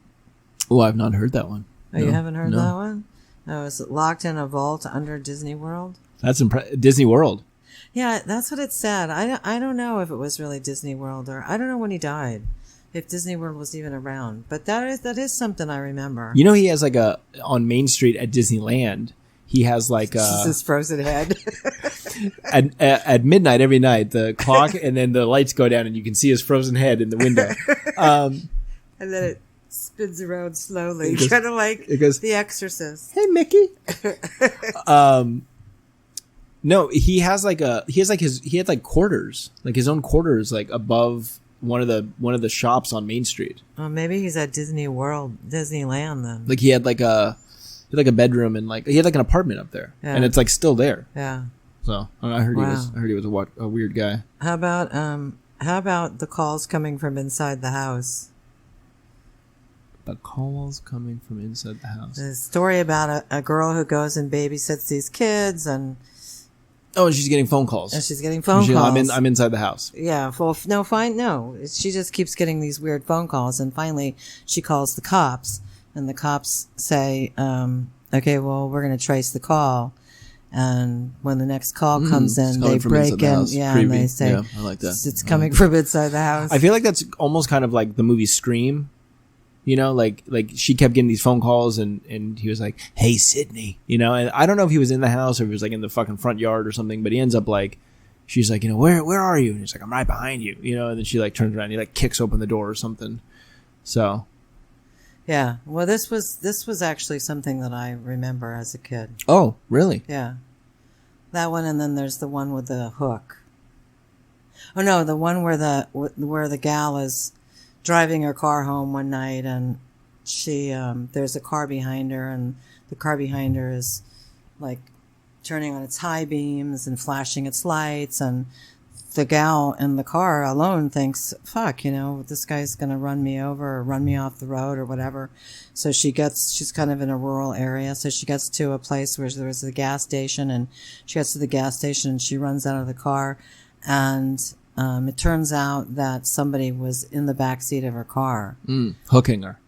Oh, I've not heard that one. Oh, you haven't heard that one? No, it's locked in a vault under Disney World. That's Disney World. Yeah, that's what it said. I don't know if it was really Disney World, or I don't know when he died, if Disney World was even around. But that is something I remember. He has like on Main Street at Disneyland. He has like his frozen head. at midnight every night, the clock and then the lights go down and you can see his frozen head in the window. And then it spins around slowly, kind of like The Exorcist. Hey, Mickey. No, he had like quarters, like his own quarters, like above one of the shops on Main Street. Oh, maybe he's at Disneyland then. Like he had like a bedroom and like he had like an apartment up there, and it's like still there. Yeah. So I heard he was a weird guy. How about the calls coming from inside the house? The calls coming from inside the house. There's a story about a girl who goes and babysits these kids, and she's getting phone calls. she's getting phone calls. I'm inside the house. Yeah. Well, no. She just keeps getting these weird phone calls, and finally she calls the cops, and the cops say, "Okay, well, we're going to trace the call." And when the next call comes in, they break in, and they say, I like that. It's coming from inside the house. I feel like that's almost kind of like the movie Scream. Like she kept getting these phone calls and he was like, "Hey, Sydney," and I don't know if he was in the house or if he was like in the fucking front yard or something, but he ends up like, she's like, where are you? And he's like, "I'm right behind you," and then she like turns around and he like kicks open the door or something. So. Yeah. Well, this was actually something that I remember as a kid. Oh, really? Yeah. That one, and then there's the one with the hook. Oh no, the one where the gal is driving her car home one night, and she there's a car behind her, and the car behind her is like turning on its high beams and flashing its lights, and the gal in the car alone thinks, "Fuck, this guy's gonna run me over or run me off the road or whatever." So she's kind of in a rural area, so she gets to a place where there's a gas station, and she gets to the gas station and she runs out of the car, and it turns out that somebody was in the back seat of her car. Hooking her.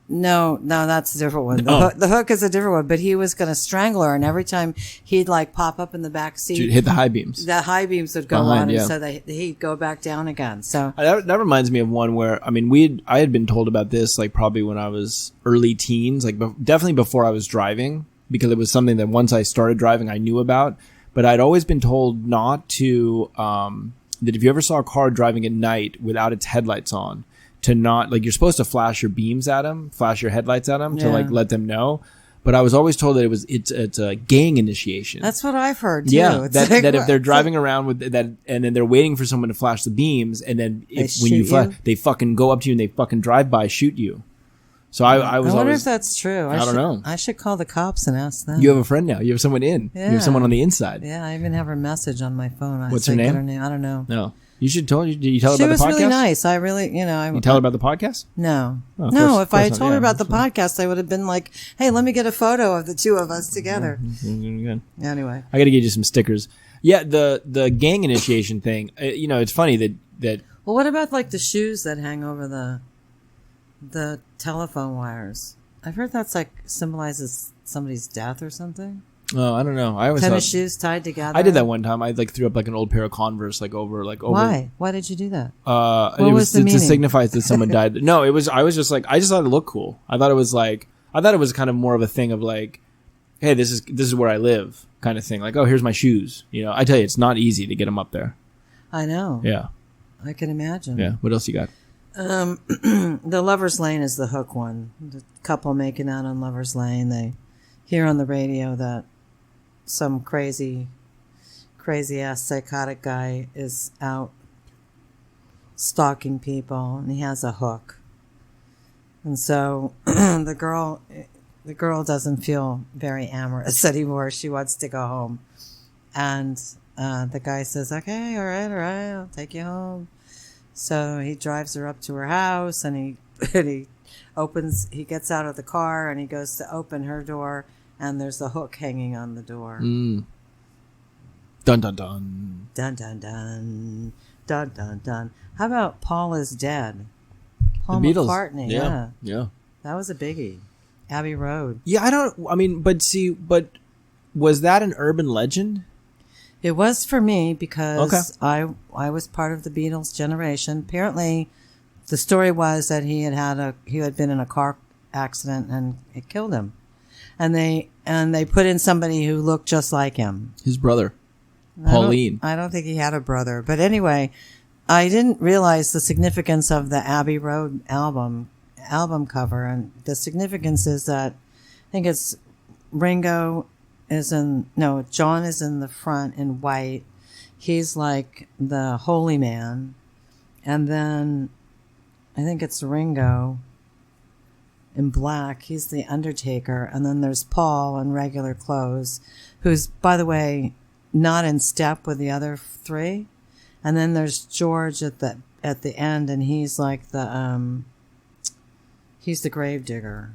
No, that's a different one. Oh. The hook is a different one, but he was going to strangle her, and every time he'd like pop up in the back seat, She'd hit the high beams. the high beams would go Behind, on, yeah. and so he'd go back down again. So That reminds me of one where, I mean, I had been told about this like probably when I was early teens, like definitely before I was driving, because it was something that once I started driving, I knew about. But I'd always been told not to, that if you ever saw a car driving at night without its headlights on, to not, like, you're supposed to flash your beams at them, flash your headlights at them to like let them know. But I was always told that it's a gang initiation. that's what I've heard too. Yeah, It's that, like, that if they're driving around with that, and then they're waiting for someone to flash the beams, and then when you flash, they fucking go up to you and they fucking drive by, shoot you. So I was I wonder always, if that's true. I don't know. I should call the cops and ask them. You have a friend now. You have someone in. You Yeah. have someone on the inside. Yeah, I even have her message on my phone. What's her name? I don't know. No, you should tell. Did you tell her She about was the podcast? really nice. I really, You tell her about the podcast? No. Oh, of No, course- if I of had course told not. her Yeah, about the podcast, I would have been like, hey, let me get a photo of the two of us together. Good. Anyway. I got to get you some stickers. Yeah, the gang initiation thing. It's funny that Well, what about like the shoes that hang over the telephone wires? I've heard that's like symbolizes somebody's death or something. oh, I don't know. I always Tennis thought, shoes tied together. I did that one time. I like threw up like an old pair of Converse over. Why? Why did you do that? What What it was the to meaning? signify that someone died. No, it was. I was just like, I just thought it looked cool. I thought it was kind of more of a thing of like, hey, this is where I live, kind of thing. Like, oh, here's my shoes. I tell you, it's not easy to get them up there. I know. Yeah, I can imagine. yeah. What else you got? The Lover's Lane is the hook one. The couple making out on Lover's Lane. They hear on the radio that some crazy ass psychotic guy is out stalking people, and he has a hook. And so the girl doesn't feel very amorous anymore. She wants to go home, and the guy says, "Okay, all right, I'll take you home." So he drives her up to her house, and he gets out of the car, and he goes to open her door, and there's a hook hanging on the door. Dun dun dun. Dun dun dun dun dun dun. How about Paul is Dead? Paul The Beatles. McCartney. Yeah. That was a biggie. Abbey Road. Yeah, but was that an urban legend? It was for me because Okay. I was part of the Beatles generation. Apparently, the story was that he had been in a car accident and it killed him, and they put in somebody who looked just like him. His brother, Pauline. I don't think he had a brother, but anyway, I didn't realize the significance of the Abbey Road album cover, and the significance is that I think it's John is in the front in white. He's like the holy man. And then I think it's Ringo in black. He's the Undertaker. And then there's Paul in regular clothes, who's, by the way, not in step with the other three. And then there's George at the end, and he's like he's the gravedigger.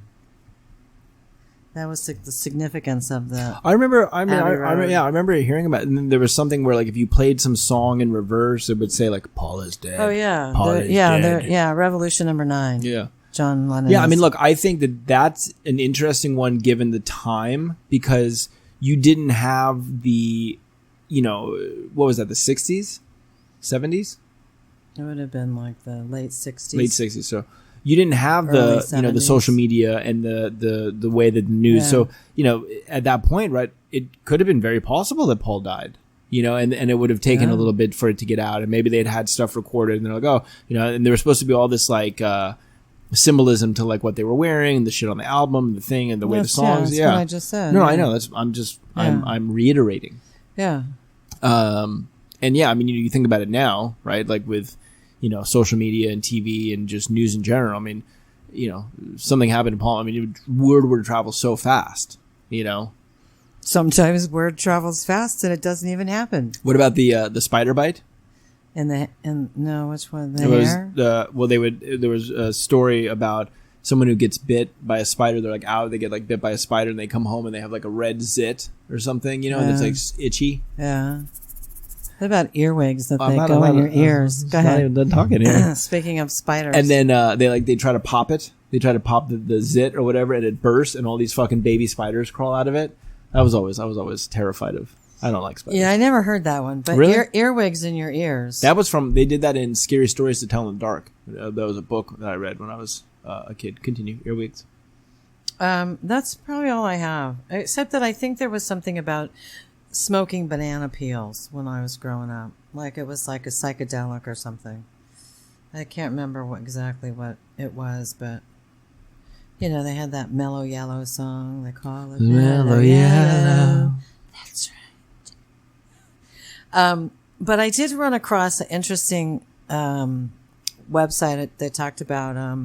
That was the significance of the. I remember hearing about it. And then there was something where, like, if you played some song in reverse, it would say, like, Paul is dead. Oh, yeah. Paul is dead. Revolution number 9. Yeah. John Lennon. Yeah, I mean, look, I think that's an interesting one given the time, because you didn't have the, what was that, the 60s? 70s? It would have been like the late 60s. Late 60s. So you didn't have Early the 70s. social media and the way that the news. Yeah. So at that point, right, it could have been very possible that Paul died. And it would have taken a little bit for it to get out, and maybe they'd had stuff recorded, and they're like, oh, and there was supposed to be all this like symbolism to like what they were wearing, and the shit on the album, the thing, and the way the songs. That's Yeah, what I just said. no, yeah. I know. I'm reiterating. Yeah. And yeah, I mean, you think about it now, right? Like with, social media and TV and just news in general. I mean, something happened to Paul. I mean, word would travel so fast, Sometimes word travels fast and it doesn't even happen. What about the spider bite? No, which one? The It was hair? there was a story about someone who gets bit by a spider. They're like out, they get like bit by a spider, and they come home and they have like a red zit or something, and it's like itchy. Yeah. What about earwigs that I'm they not- go I'm in not- your ears? Go I'm not ahead. even done talking here. Speaking of spiders. And then they try to pop it. They try to pop the zit or whatever, and it bursts, and all these fucking baby spiders crawl out of it. I was always terrified of. I don't like spiders. Yeah, I never heard that one. But Really? earwigs in your ears. That was from. They did that in Scary Stories to Tell in the Dark. That was a book that I read when I was a kid. Continue. Earwigs. That's probably all I have. Except that I think there was something about smoking banana peels when I was growing up. Like it was like a psychedelic or something. I can't remember exactly what it was, but you know, they had that Mellow Yellow song. They call it Mellow Yellow. That's right. But I did run across an interesting website that talked about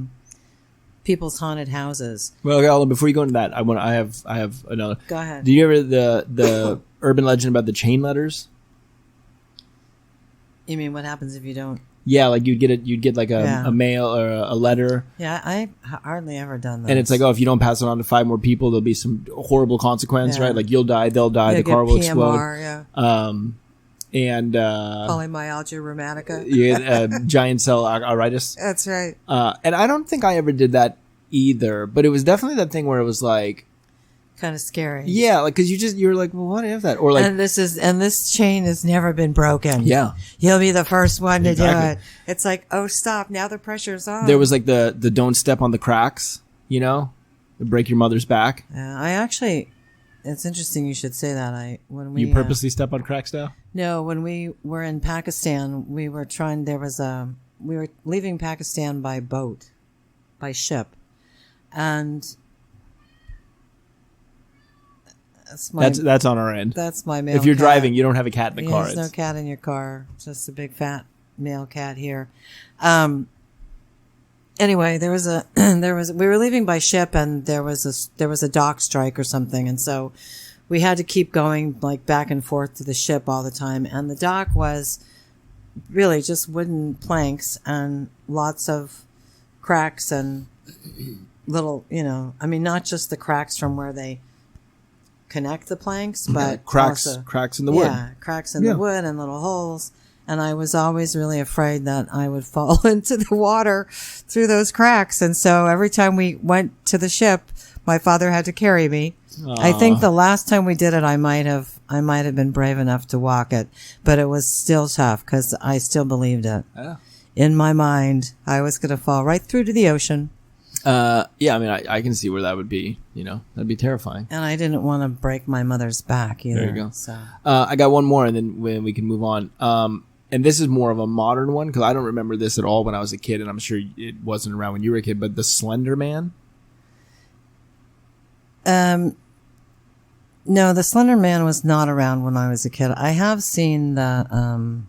people's haunted houses. Well, Alan, before you go into that, I have another. Go ahead. Do you ever the urban legend about the chain letters? You mean what happens if you don't? Yeah, like you'd get like a mail or a letter. Yeah, I've hardly ever done that. And it's like, oh, if you don't pass it on to 5 more people, there'll be some horrible consequence, Yeah. right? Like you'll die, they'll die, You'll the car get will explode. PMR, yeah. And Polymyalgia rheumatica. you get giant cell arthritis. That's right. And I don't think I ever did that either, but it was definitely that thing where it was like, Kind of scary. yeah, like because you're like, well, what is that? Or like, And this chain has never been broken. yeah, You'll be the first one to do Exactly. it. It's like, oh, stop! Now the pressure's on. there was like the don't step on the cracks, you know, break your mother's back. I actually, it's interesting you should say that. When we You purposely step on cracks now? no, when we were in Pakistan, we were leaving Pakistan by boat, by ship, and That's on our end. That's my male If you're cat. driving, you don't have a cat in the car. There's no It's- cat in your car. Just a big fat male cat here. Anyway, we were leaving by ship and there was a dock strike or something. And so we had to keep going like back and forth to the ship all the time. And the dock was really just wooden planks and lots of cracks and little, not just the cracks from where they connect the planks, but cracks also, in the wood. Yeah, cracks in the wood and little holes. And I was always really afraid that I would fall into the water through those cracks. And so every time we went to the ship, my father had to carry me. I think the last time we did it, I might have been brave enough to walk it, but it was still tough because I still believed it. Yeah. In my mind, I was going to fall right through to the ocean. Yeah, I mean, I can see where that would be, that'd be terrifying. And I didn't want to break my mother's back either. There you go. So. I got one more and then we can move on. And this is more of a modern one because I don't remember this at all when I was a kid, and I'm sure it wasn't around when you were a kid, but the Slender Man. No, the Slender Man was not around when I was a kid. I have seen the,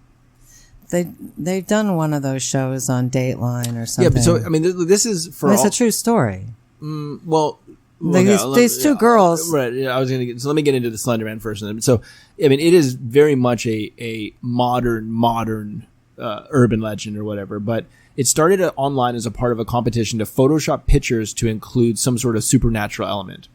they've done one of those shows on Dateline or something. Yeah, but so, I mean, this is for it's a true story. Well, These two girls. Right. Yeah, I was going to get, so let me get into the Slender Man first. So, I mean, it is very much a modern urban legend or whatever, but it started online as a part of a competition to Photoshop pictures to include some sort of supernatural element.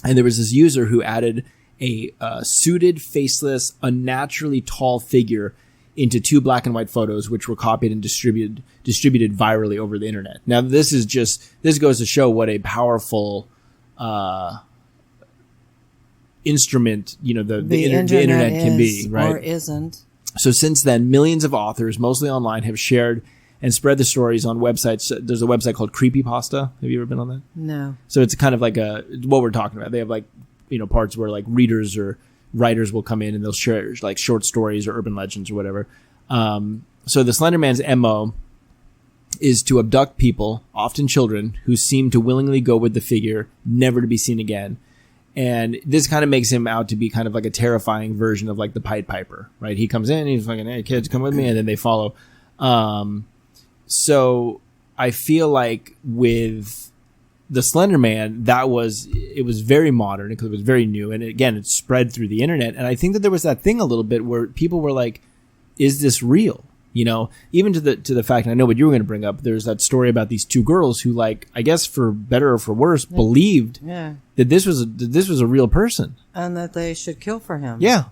And there was this user who added a suited, faceless, unnaturally tall figure into 2 black and white photos, which were copied and distributed virally over the internet. Now, this goes to show what a powerful instrument, the internet can be, right? Or isn't. So since then, millions of authors, mostly online, have shared and spread the stories on websites. There's a website called Creepypasta. Have you ever been on that? No. So it's kind of like what we're talking about. They have like, parts where like readers or writers will come in and they'll share like short stories or urban legends or whatever. So the Slender Man's MO is to abduct people, often children, who seem to willingly go with the figure, never to be seen again. And this kind of makes him out to be kind of like a terrifying version of like the Pied Piper, right? He comes in, he's fucking, hey kids, come with me, and then they follow. So I feel like with the Slender Man, it was very modern because it was very new. And again, it spread through the internet. And I think that there was that thing a little bit where people were like, is this real? Even to the fact, and I know what you were going to bring up, there's that story about these 2 girls who, like, I guess for better or for worse, believed that this was a real person. And that they should kill for him. Yeah.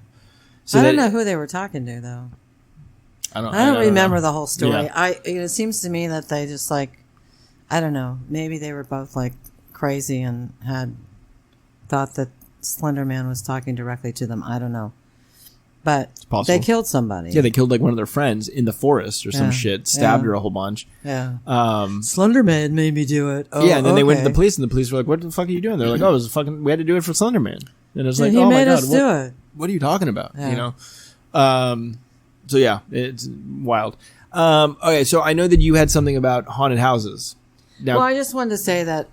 So I don't know who they were talking to, though. I don't remember the whole story. Yeah. It seems to me that they just like, I don't know, maybe they were both like crazy and had thought that Slender Man was talking directly to them. I don't know. But they killed somebody. Yeah, they killed like one of their friends in the forest or some shit, stabbed her a whole bunch. Yeah. Slender Man made me do it. Oh, yeah, and then they went to the police, and the police were like, "What the fuck are you doing?" They're like, "Oh, it was we had to do it for Slender Man." And it's like, he "Oh made my us god, do it. What are you talking about?" Yeah. You know. So yeah, it's wild. Okay, so I know that you had something about haunted houses. Now, Well, I just wanted to say that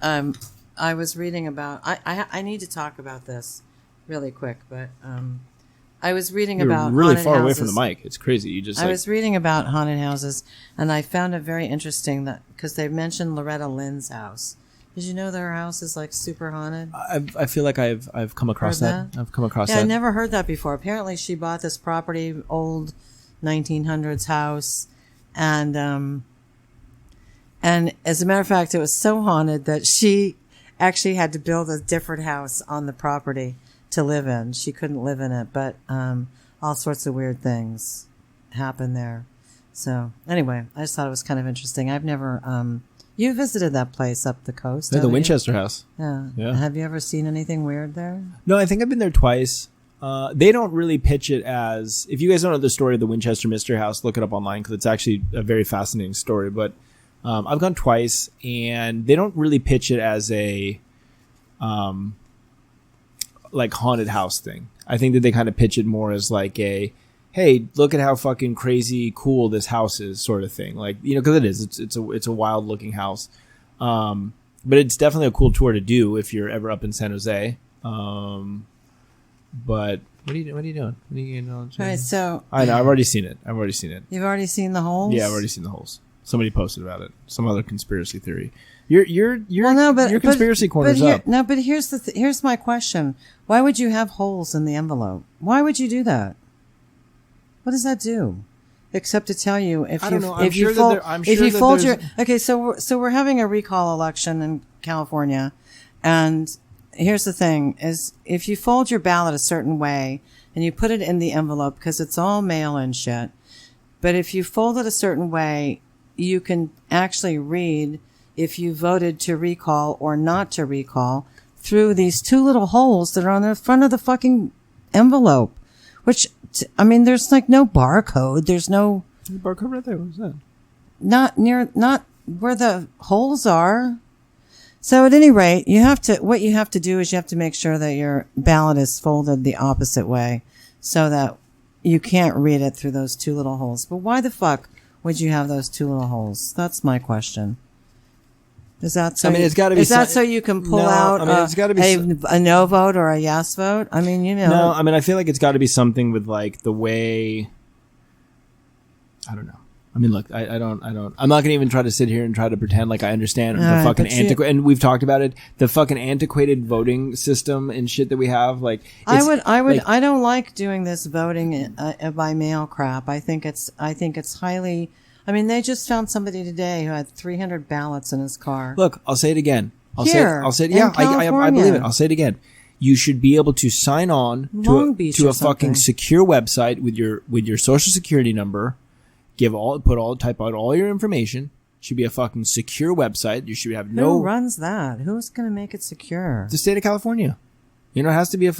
I was reading about. I need to talk about this really quick, but I was reading you're about really haunted far away houses. from the mic. It's crazy. You just. I was reading about haunted houses, and I found it very interesting that because they mentioned Loretta Lynn's house. Did you know that her house is like super haunted? I feel like I've come across Heard that. I've come across Yeah, that. I never heard that before. Apparently, she bought this property, old 1900s house, and as a matter of fact, it was so haunted that she actually had to build a different house on the property to live in. She couldn't live in it, but all sorts of weird things happened there. So anyway, I just thought it was kind of interesting. I've never. You visited that place up the coast. Yeah, the haven't you? Winchester House. Yeah. Have you ever seen anything weird there? No, I think I've been there twice. They don't really pitch it as. If you guys don't know the story of the Winchester Mystery House, look it up online because it's actually a very fascinating story. But I've gone twice, and they don't really pitch it as a like haunted house thing. I think that they kind of pitch it more as like a, hey, look at how fucking crazy cool this house is, sort of thing. Like, you know, because it is. It's a wild looking house. But it's definitely a cool tour to do if you're ever up in San Jose. But what are you doing? What are you doing? All right, so I know. I've already seen it. You've already seen the holes? Yeah, I've already seen the holes. Somebody posted about it. Some other conspiracy theory. Your conspiracy corner's up. No, but here's my question. Why would you have holes in the envelope? Why would you do that? What does that do? Except to tell you if you fold your okay. So we're having a recall election in California, and here's the thing: is if you fold your ballot a certain way and you put it in the envelope because it's all mail-in shit, but if you fold it a certain way, you can actually read if you voted to recall or not to recall through these two little holes that are on the front of the fucking envelope. Which, I mean, there's like no barcode. There's no barcode right there. What was that? Not where the holes are. So at any rate, what you have to do is you have to make sure that your ballot is folded the opposite way so that you can't read it through those two little holes. But why the fuck would you have those two little holes? That's my question. Is that so? I mean, it's got to be. Is that so you can pull out it's gotta be a no vote or a yes vote? I mean, you know. No, I mean, I feel like it's got to be something with like the way. I don't know. I mean, look, I don't. I'm not going to even try to sit here and try to pretend like I understand the fucking antiquated. And we've talked about it, the fucking antiquated voting system and shit that we have. Like, I don't like doing this voting by mail crap. I think it's highly. I mean, they just found somebody today who had 300 ballots in his car. Look, I'll say it again. I'll say it. Yeah, I believe it. I'll say it again. You should be able to sign on to a fucking secure website with your social security number. Type out all your information. Should be a fucking secure website. You should have no. Who runs that? Who's going to make it secure? The state of California. You know, it has to be they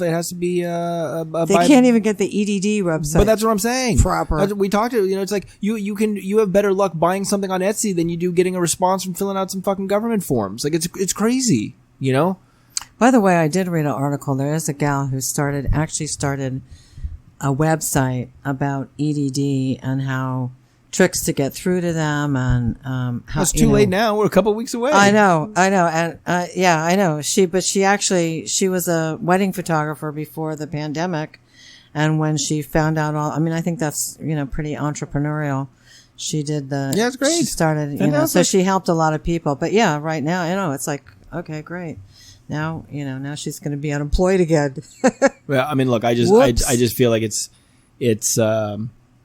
can't even get the EDD website. But that's what I'm saying. Proper. We talked to, you know, it's like you have better luck buying something on Etsy than you do getting a response from filling out some fucking government forms. Like it's crazy, you know? By the way, I did read an article. There is a gal who started a website about EDD and how tricks to get through to them and how it's too late now. We're a couple of weeks away. I know, and yeah, I know. She was a wedding photographer before the pandemic, and when she found out I think that's pretty entrepreneurial. She did it's great. She started so she helped a lot of people. But yeah, right now it's like okay, great. Now now she's going to be unemployed again. Well, I mean, look, I just feel like it's.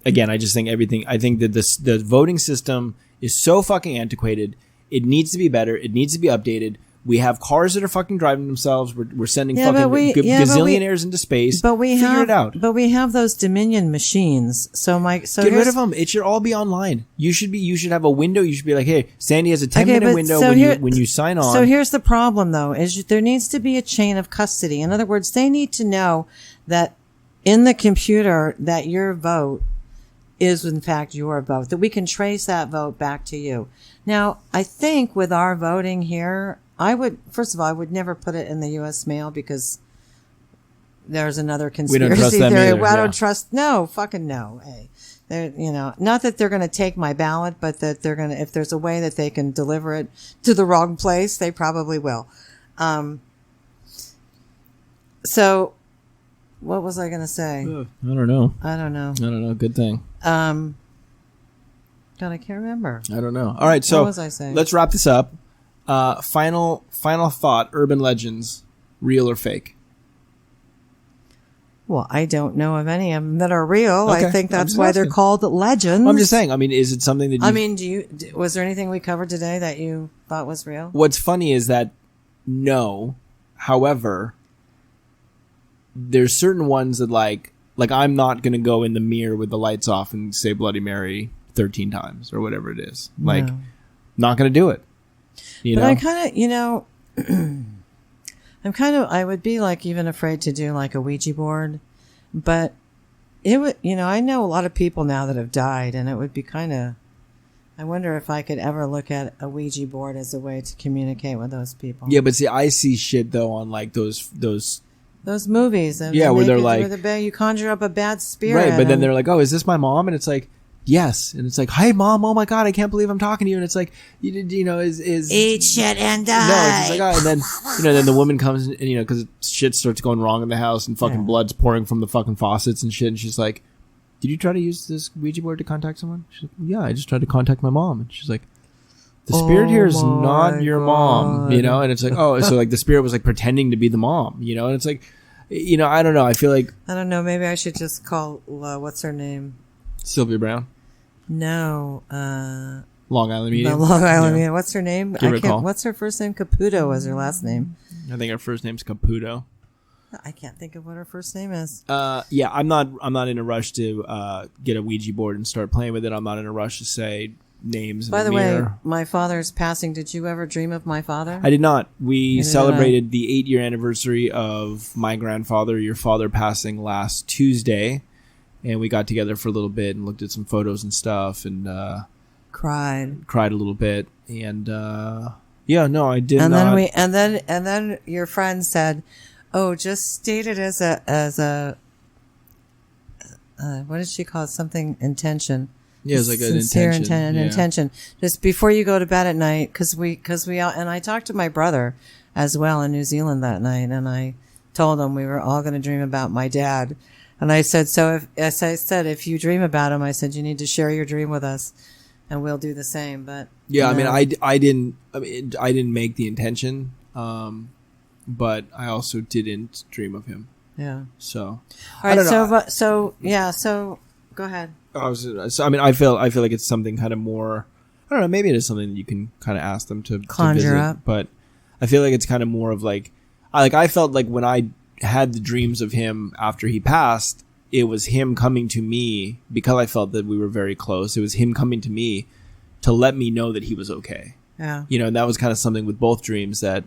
Again, I just think I think that the voting system is so fucking antiquated. It needs to be better. It needs to be updated. We have cars that are fucking driving themselves. We're sending Yeah, fucking but gazillionaires into space. But we Figure have it out. But we have those Dominion machines. So Get rid of them. It should all be online. You should have a window. You should be like, hey, Sandy has a 10-minute window when you sign on. So here's the problem, though, is there needs to be a chain of custody. In other words, they need to know that in the computer that your vote is in fact your vote, that we can trace that vote back to you. Now, I think with our voting here, first of all, I would never put it in the U.S. mail because there's another conspiracy we don't trust them theory. either, I don't trust. No, fucking no. Hey, not that they're going to take my ballot, but that they're going to, if there's a way that they can deliver it to the wrong place, they probably will. So what was I going to say? I don't know. Good thing. God, I can't remember. I don't know. All right. So what was I saying? Let's wrap this up. Final thought. Urban legends, real or fake? Well, I don't know of any of them that are real. Okay. I think that's why they're called legends. Well, I'm just saying. I mean, is it something that was there anything we covered today that you thought was real? What's funny is that no. However, there's certain ones that like I'm not going to go in the mirror with the lights off and say Bloody Mary 13 times or whatever it is. Like, not going to do it. You know? I kind of, I would be like even afraid to do like a Ouija board, but it would, I know a lot of people now that have died, and it would be kind of, I wonder if I could ever look at a Ouija board as a way to communicate with those people. Yeah, but see, I see shit though on like those movies. Where they're like, you conjure up a bad spirit. Right, but then they're like, oh, is this my mom? And it's like, yes. And it's like, hi, Mom. Oh, my God, I can't believe I'm talking to you. And it's like, is... Eat shit and die. No, it's just like, oh, and then, then the woman comes and, because shit starts going wrong in the house and fucking blood's pouring from the fucking faucets and shit. And she's like, did you try to use this Ouija board to contact someone? She's like, yeah, I just tried to contact my mom. And she's like, the spirit here is not your mom, And it's like, oh, so like the spirit was like pretending to be the mom, And it's like, I don't know. I feel like... I don't know. Maybe I should just call, what's her name? Sylvia Brown? No. Long Island Media? The Long Island Media. What's her name? Give her a call. What's her first name? Caputo was her last name. I think her first name's Caputo. I can't think of what her first name is. Yeah, I'm not in a rush to get a Ouija board and start playing with it. I'm not in a rush to say names. By the way, my father's passing. Did you ever dream of my father? I did not. We celebrated the 8-year anniversary of my grandfather, your father, passing last Tuesday, and we got together for a little bit and looked at some photos and stuff and cried a little bit. And yeah, no, I did not. And then your friend said, "Oh, just state it as a what did she call it? Something intention." Yeah, it's like an sincere intention. intention. Just before you go to bed at night, because we all, and I talked to my brother as well in New Zealand that night, and I told him we were all going to dream about my dad, and I said, if you dream about him, I said you need to share your dream with us, and we'll do the same. But yeah, I mean, I didn't make the intention, but I also didn't dream of him. Yeah. So all right. So go ahead. I feel like it's something kind of more. I don't know. Maybe it is something that you can kind of ask them to conjure up. But I feel like it's kind of more of like, I felt like when I had the dreams of him after he passed, it was him coming to me because I felt that we were very close. It was him coming to me to let me know that he was okay. Yeah. And that was kind of something with both dreams that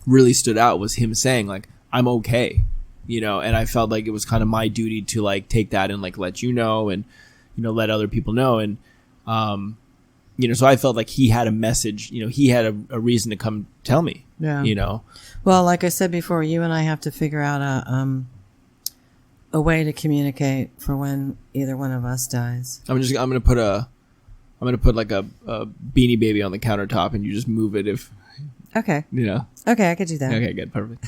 really stood out, was him saying like, I'm okay. And I felt like it was kind of my duty to like take that and like let you know and, let other people know. And, so I felt like he had a message, he had a reason to come tell me, Well, like I said before, you and I have to figure out a way to communicate for when either one of us dies. I'm going to put like a Beanie Baby on the countertop and you just move it if. Okay. Okay, I could do that. Okay, good. Perfect.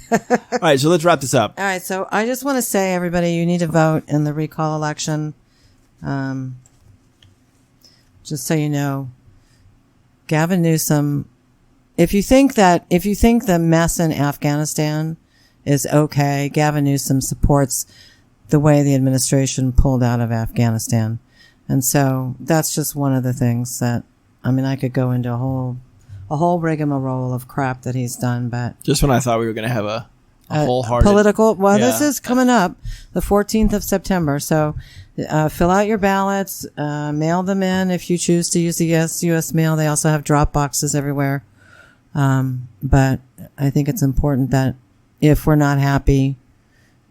All right, so let's wrap this up. All right, so I just want to say, everybody, you need to vote in the recall election. Just so you know, Gavin Newsom, if you think the mess in Afghanistan is okay, Gavin Newsom supports the way the administration pulled out of Afghanistan. And so that's just one of the things that, I could go into a a whole rigmarole of crap that he's done. But just when I thought we were going to have a wholehearted political. Well, yeah. This is coming up the 14th of September. So fill out your ballots, mail them in if you choose to use the U.S. mail. They also have drop boxes everywhere. But I think it's important that if we're not happy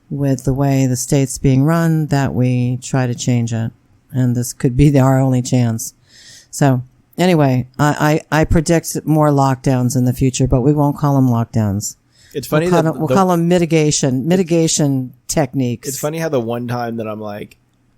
with the way the state's being run, that we try to change it. And this could be our only chance. So anyway, I predict more lockdowns in the future, but we won't call them lockdowns. It's funny we'll call them mitigation techniques. It's funny how the one time that I'm like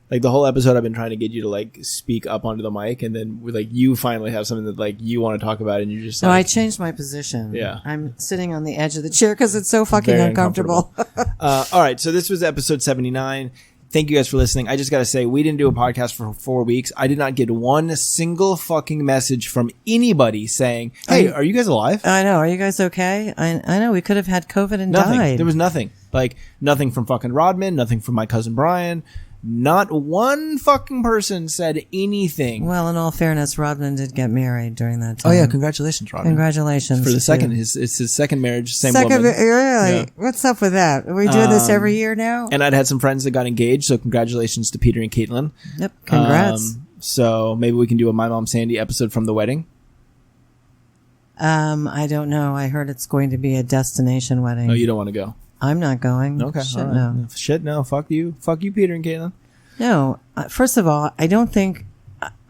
the whole episode I've been trying to get you to like speak up onto the mic, and then with like you finally have something that like you want to talk about, and you're just no, I changed my position. Yeah, I'm sitting on the edge of the chair because it's so fucking uncomfortable. All right, so this was episode 79. Thank you guys for listening. I just got to say, we didn't do a podcast for 4 weeks. I did not get one single fucking message from anybody saying, hey, are you guys alive? I know. Are you guys okay? I know. We could have had COVID and nothing. died. There was nothing. Like, nothing from fucking Rodman, nothing from my cousin Brian. Not one fucking person said anything. Well, in all fairness, Rodman did get married during that time. Oh, yeah. Congratulations, Rodman. Congratulations. For the second. It's his second marriage, same woman. Really? Yeah. What's up with that? Are we doing this every year now? And I'd had some friends that got engaged, so congratulations to Peter and Caitlin. Yep. Congrats. So maybe we can do a My Mom Sandy episode from the wedding. I don't know. I heard it's going to be a destination wedding. Oh, you don't want to go? I'm not going. Okay. Shit, right. no. Shit, no. Fuck you, Peter and Caitlin. No. First of all, I don't think.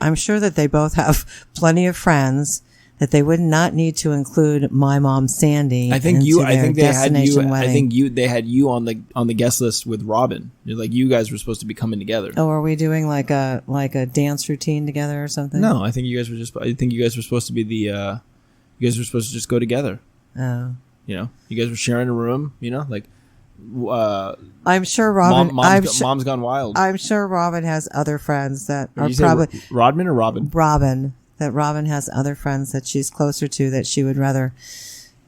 I'm sure that they both have plenty of friends that they would not need to include my mom Sandy. I think you. I think they had you. Wedding. I think you. They had you on the guest list with Robin. Like you guys were supposed to be coming together. Oh, are we doing like a dance routine together or something? No, I think you guys were just. I think you guys were supposed to be the. You guys were supposed to just go together. Oh. You know, you guys were sharing a room. You know, like. I'm sure Robin. Mom's gone wild. I'm sure Robin has other friends that are probably Rodman or Robin. Robin. That Robin has other friends that she's closer to that she would rather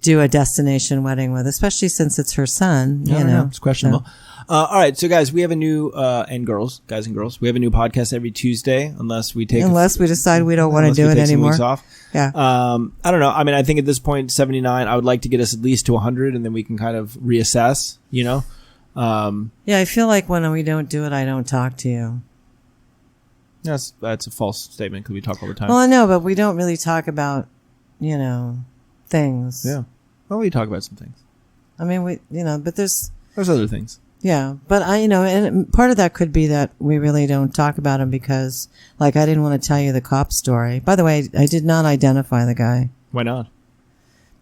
do a destination wedding with, especially since it's her son. You know, it's questionable. So. All right, so guys, we have a new guys and girls, we have a new podcast every Tuesday, unless we decide we don't want to do it anymore. Weeks off. Yeah. I don't know. I mean, I think at this point, 79. I would like to get us at least to 100, and then we can kind of reassess. You know. Yeah, I feel like when we don't do it, I don't talk to you. That's a false statement because we talk all the time. Well, I know, but we don't really talk about, things. Yeah. Well, we talk about some things. I mean, but there's other things. Yeah, but and part of that could be that we really don't talk about them because, like, I didn't want to tell you the cop story. By the way, I did not identify the guy. Why not?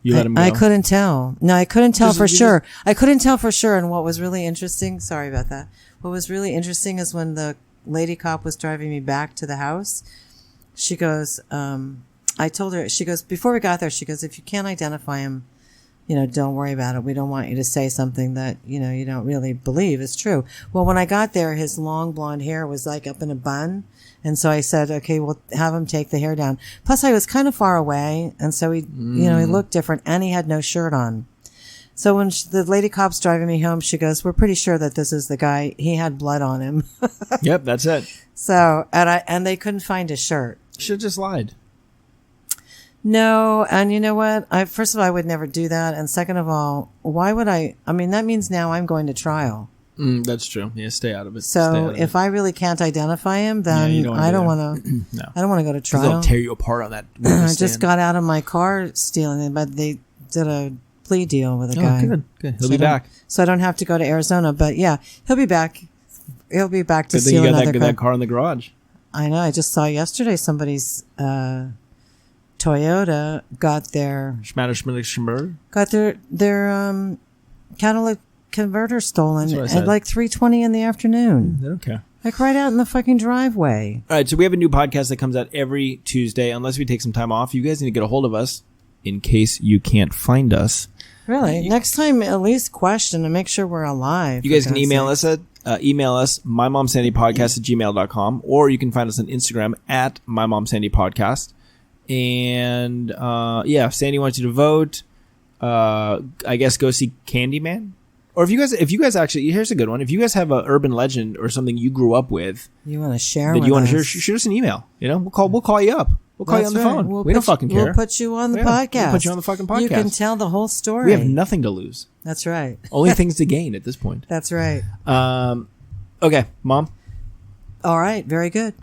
You let him go? I couldn't tell. No, I couldn't tell for sure. I couldn't tell for sure. And what was really interesting, sorry about that. What was really interesting is when the lady cop was driving me back to the house, she goes, I told her, she goes, before we got there, she goes, if you can't identify him, don't worry about it. We don't want you to say something that, you don't really believe is true. Well, when I got there, his long blonde hair was like up in a bun. And so I said, okay, we'll have him take the hair down. Plus I was kind of far away. And so he looked different and he had no shirt on. So when the lady cop's driving me home, she goes, we're pretty sure that this is the guy. He had blood on him. Yep, that's it. So, and they couldn't find his shirt. Should have just lied. No, and you know what? First of all, I would never do that. And second of all, why would I? I mean, that means now I'm going to trial. That's true. Yeah, stay out of it. So if I really can't identify him, then I don't want to. No. I don't want to go to trial. They'll tear you apart on that. I just got out of my car stealing it, but they did a plea deal with a guy. Good. He'll be back. So I don't have to go to Arizona. But yeah, he'll be back. He'll be back to steal another car. You got that car in the garage. I know. I just saw yesterday somebody's Toyota got their catalytic converter stolen at like 3:20 in the afternoon. Okay. Like right out in the fucking driveway. All right, so we have a new podcast that comes out every Tuesday. Unless we take some time off, you guys need to get a hold of us in case you can't find us. Really? Next time, at least question and make sure we're alive. You guys can email us at mymomsandypodcast@gmail.com, or you can find us on Instagram at mymomsandypodcast. And if Sandy wants you to vote, I guess go see CandyMan. Or if you guys actually, here's a good one. If you guys have an urban legend or something you grew up with, you want to share, that you want to share, shoot us an email. We'll call you up. We'll call you on the phone. We don't fucking care. We'll put you on the Yeah, podcast. we'll put you on the fucking podcast. You can tell the whole story. We have nothing to lose. That's right. Only things to gain at this point. That's right. Okay, Mom. All right. Very good.